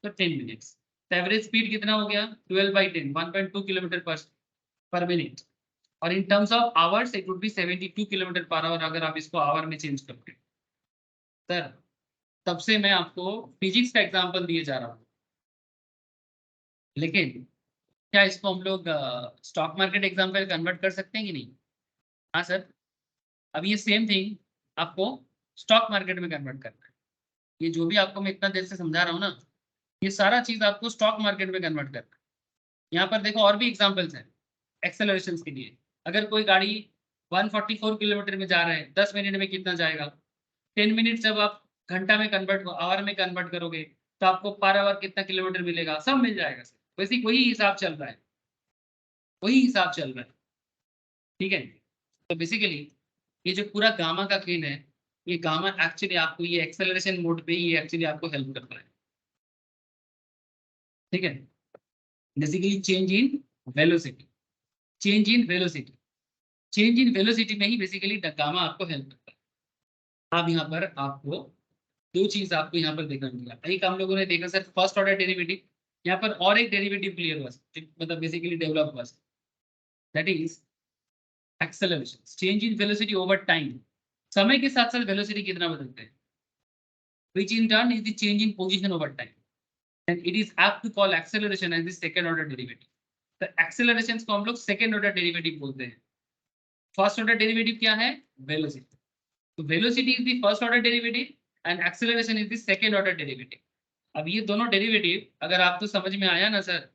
तो 10 मिनट्स। एवरेज स्पीड कितना हो गया, 12/10, 1.2 किलोमीटर पर मिनट। और in terms of hours it would be 72 kilometre per hour, अगर आप इसको आवर में चेंज करोगे। सर तब से मैं आपको फिजिक्स का एग्जांपल दिए जा रहा हूँ, लेकिन क्या इसको हम लोग स्टॉक मार्केट एग्जांपल कन्वर्ट कर सकते हैं कि नहीं? हाँ सर, अब ये सेम थिंग आपको स्टॉक मार्केट में कन्वर्ट करना है। ये जो भी आपको मैं इतना देर से समझा रहा हूँ ना, ये सारा चीज आपको स्टॉक मार्केट में कन्वर्ट करना है। यहाँ पर देखो और भी एग्जाम्पल्स हैं एक्सेलरेशन के लिए। अगर कोई गाड़ी 144 किलोमीटर में जा रहा है, 10 मिनट में कितना जाएगा, 10 मिनट जब आप घंटा में कन्वर्ट, आवर में कन्वर्ट करोगे तो आपको पर आवर कितना किलोमीटर मिलेगा, सब मिल जाएगा सर। वैसे वही हिसाब चल रहा है, वही हिसाब चल रहा है, ठीक है। तो बेसिकली ये जो पूरा गामा का खेल है, ये गामा एक्चुअली आपको ये एक्सेलरेशन मोड पे ये एक्चुअली आपको हेल्प करता है, ठीक है। Basically change in velocity, change in velocity, change in velocity में ही बेसिकली गामा आपको हेल्प करता है। अब यहाँ पर आपको दो चीज आपको यहाँ पर देखना मिला। एक हम लोगों ने देखा सर फर्स्ट ऑर्डर डेरिवेटिव, यहाँ पर और एक डेरिवेटिव क्लियर हुआ, मतलब बेसिकली डेवलप हुआ, that is acceleration, change in velocity over time. समय के साथ साथ वेलोसिटी कितना बदलते हैं, which in turn is the change in position over time, and it is apt to call acceleration as the second order derivative. तो accelerations को हम लोग second order derivative बोलते हैं। फर्स्ट ऑर्डर डेरिवेटिव क्या है, वेलोसिटी। तो velocity is the first order derivative and acceleration is the second order derivative. अब ये दोनों डेरिवेटिव अगर आपको समझ में आया ना सर,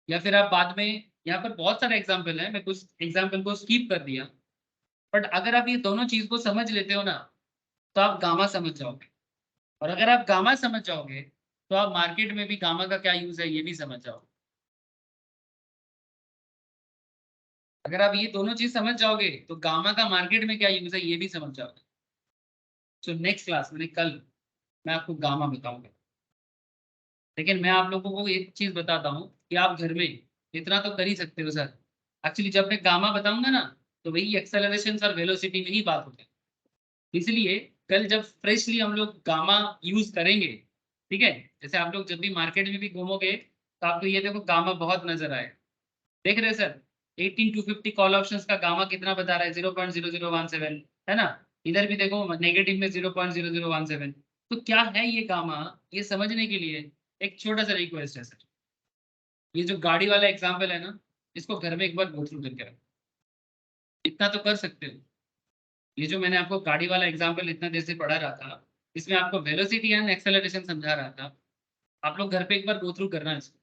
या फिर आप बाद में, यहाँ पर बहुत सारे एग्जाम्पल है, मैं कुछ एग्जाम्पल को स्किप कर दिया, बट अगर आप ये दोनों चीज को समझ लेते हो ना तो आप गामा समझ जाओगे, और अगर आप गामा समझ जाओगे तो आप मार्केट में भी गामा का क्या यूज है ये भी समझ जाओगे। अगर आप ये दोनों चीज समझ जाओगे तो गामा का मार्केट में क्या यूज है ये भी समझ जाओगे। तो नेक्स्ट क्लास में कल मैं आपको गामा बताऊंगा, लेकिन मैं आप लोगों को एक चीज बताता हूँ कि आप घर में इतना तो कर ही सकते हो सर। एक्चुअली जब मैं गामा बताऊंगा ना तो वही एक्सेलरेशन और वेलोसिटी में ही बात होगी, इसलिए कल जब फ्रेशली हम लोग गामा यूज करेंगे, ठीक है। जैसे आप लोग जब भी मार्केट में भी घूमोगे तो आपको ये देखो गामा बहुत नजर आए, देख रहे हैं सर 18250 कॉल ऑप्शंस का गामा कितना बता रहा है, 0.0017, है ना। इधर भी देखो नेगेटिव में 0.0017। तो क्या है ये गामा, ये समझने के लिए एक छोटा सा रिक्वेस्ट है सर, ये जो गाड़ी वाला एग्जाम्पल है ना, इसको घर में एक बार गो थ्रू करके रखो, इतना तो कर सकते हो। ये जो मैंने आपको गाड़ी वाला एग्जाम्पल इतना देर से पढ़ा रहा था, इसमें आपको वेलोसिटी एंड एक्सेलरेशन समझा रहा था, आप लोग घर पे एक बार गो थ्रू करना है इसको,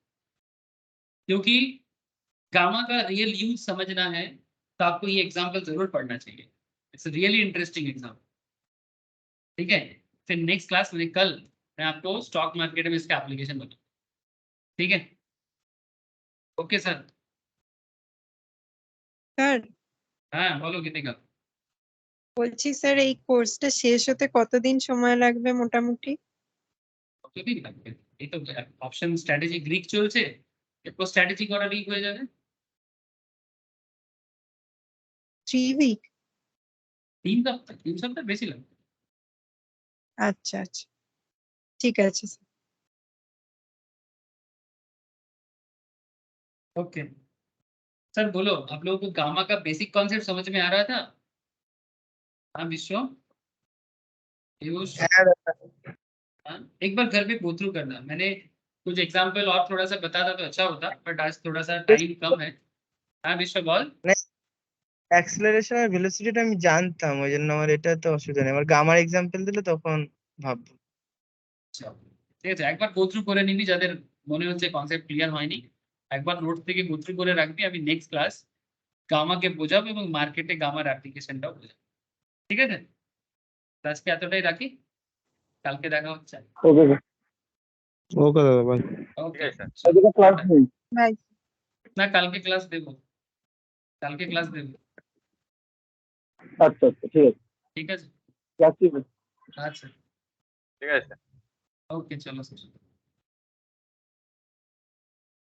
क्योंकि गामा का रियल यूज समझना है तो आपको ये एग्जाम्पल जरूर पढ़ना चाहिए। इट्स रियली इंटरेस्टिंग एग्जाम्पल, ठीक है। फिर नेक्स्ट क्लास में कल मैं आपको स्टॉक मार्केट में इसका एप्लीकेशन बताऊँ, ठीक है। Okay sir. सर हाँ बोलो कितने का। বলছি স্যার এই কোর্সটা শেষ হতে কতদিন সময় লাগবে মোটামুটি? কতদিন লাগবে? এই তো অপশন স্ট্র্যাটেজি গ্রিক চলছে, এরপর স্ট্র্যাটেজি করা লিক হয়ে যাবে। 3 উইক? 3 সপ্তাহ, 3 সপ্তাহ বেশি লাগবে। আচ্ছা আচ্ছা, ঠিক আছে স্যার। ओके सर, बोलो आप लोगों को गामा का बेसिक कॉन्सेप्ट समझ में आ रहा था? हाँ विश्व, पीयूष, হ্যাঁ দাদা। हाँ एक बार घर पे गो थ्रू करना। मैंने कुछ एग्जाम्पल और थोड़ा सा बताता तो अच्छा होता, बट आज थोड़ा सा टाइम कम है। हाँ विश्व बोल। অ্যাক্সেলারেশন আর ভেলোসিটিটা আমি জানতাম, ওই জন্য আমার এটা তো অসুবিধা নেই। এবার গামার এক্সাম্পল দিলে তখন ভাববো। আচ্ছা, ঠিক আছে, একবার গো থ্রু করে নিবি যাদের মনে হচ্ছে কনসেপ্ট ক্লিয়ার হয়নি, একবার নোট থেকে গো থ্রু করে রাখবি। আমি নেক্সট ক্লাস গামাকে বোঝাবো এবং মার্কেটে গামার অ্যাপ্লিকেশনটাও বোঝাবো, ঠিক আছে? তো আজকে এতটাই রাখি, কালকে দেখা হচ্ছে। ওকে ওকে দাদা ভাই। ঠিক ওকে, আছে স্যার। ক্লাস নেই। বাই। না কালকে ক্লাস দেবো, কালকে ক্লাস দেবো, আচ্ছা আচ্ছা ঠিক আছে ঠিক আছে? রাখছি। আচ্ছা, ঠিক আছে স্যার। ওকে চলো স্যার।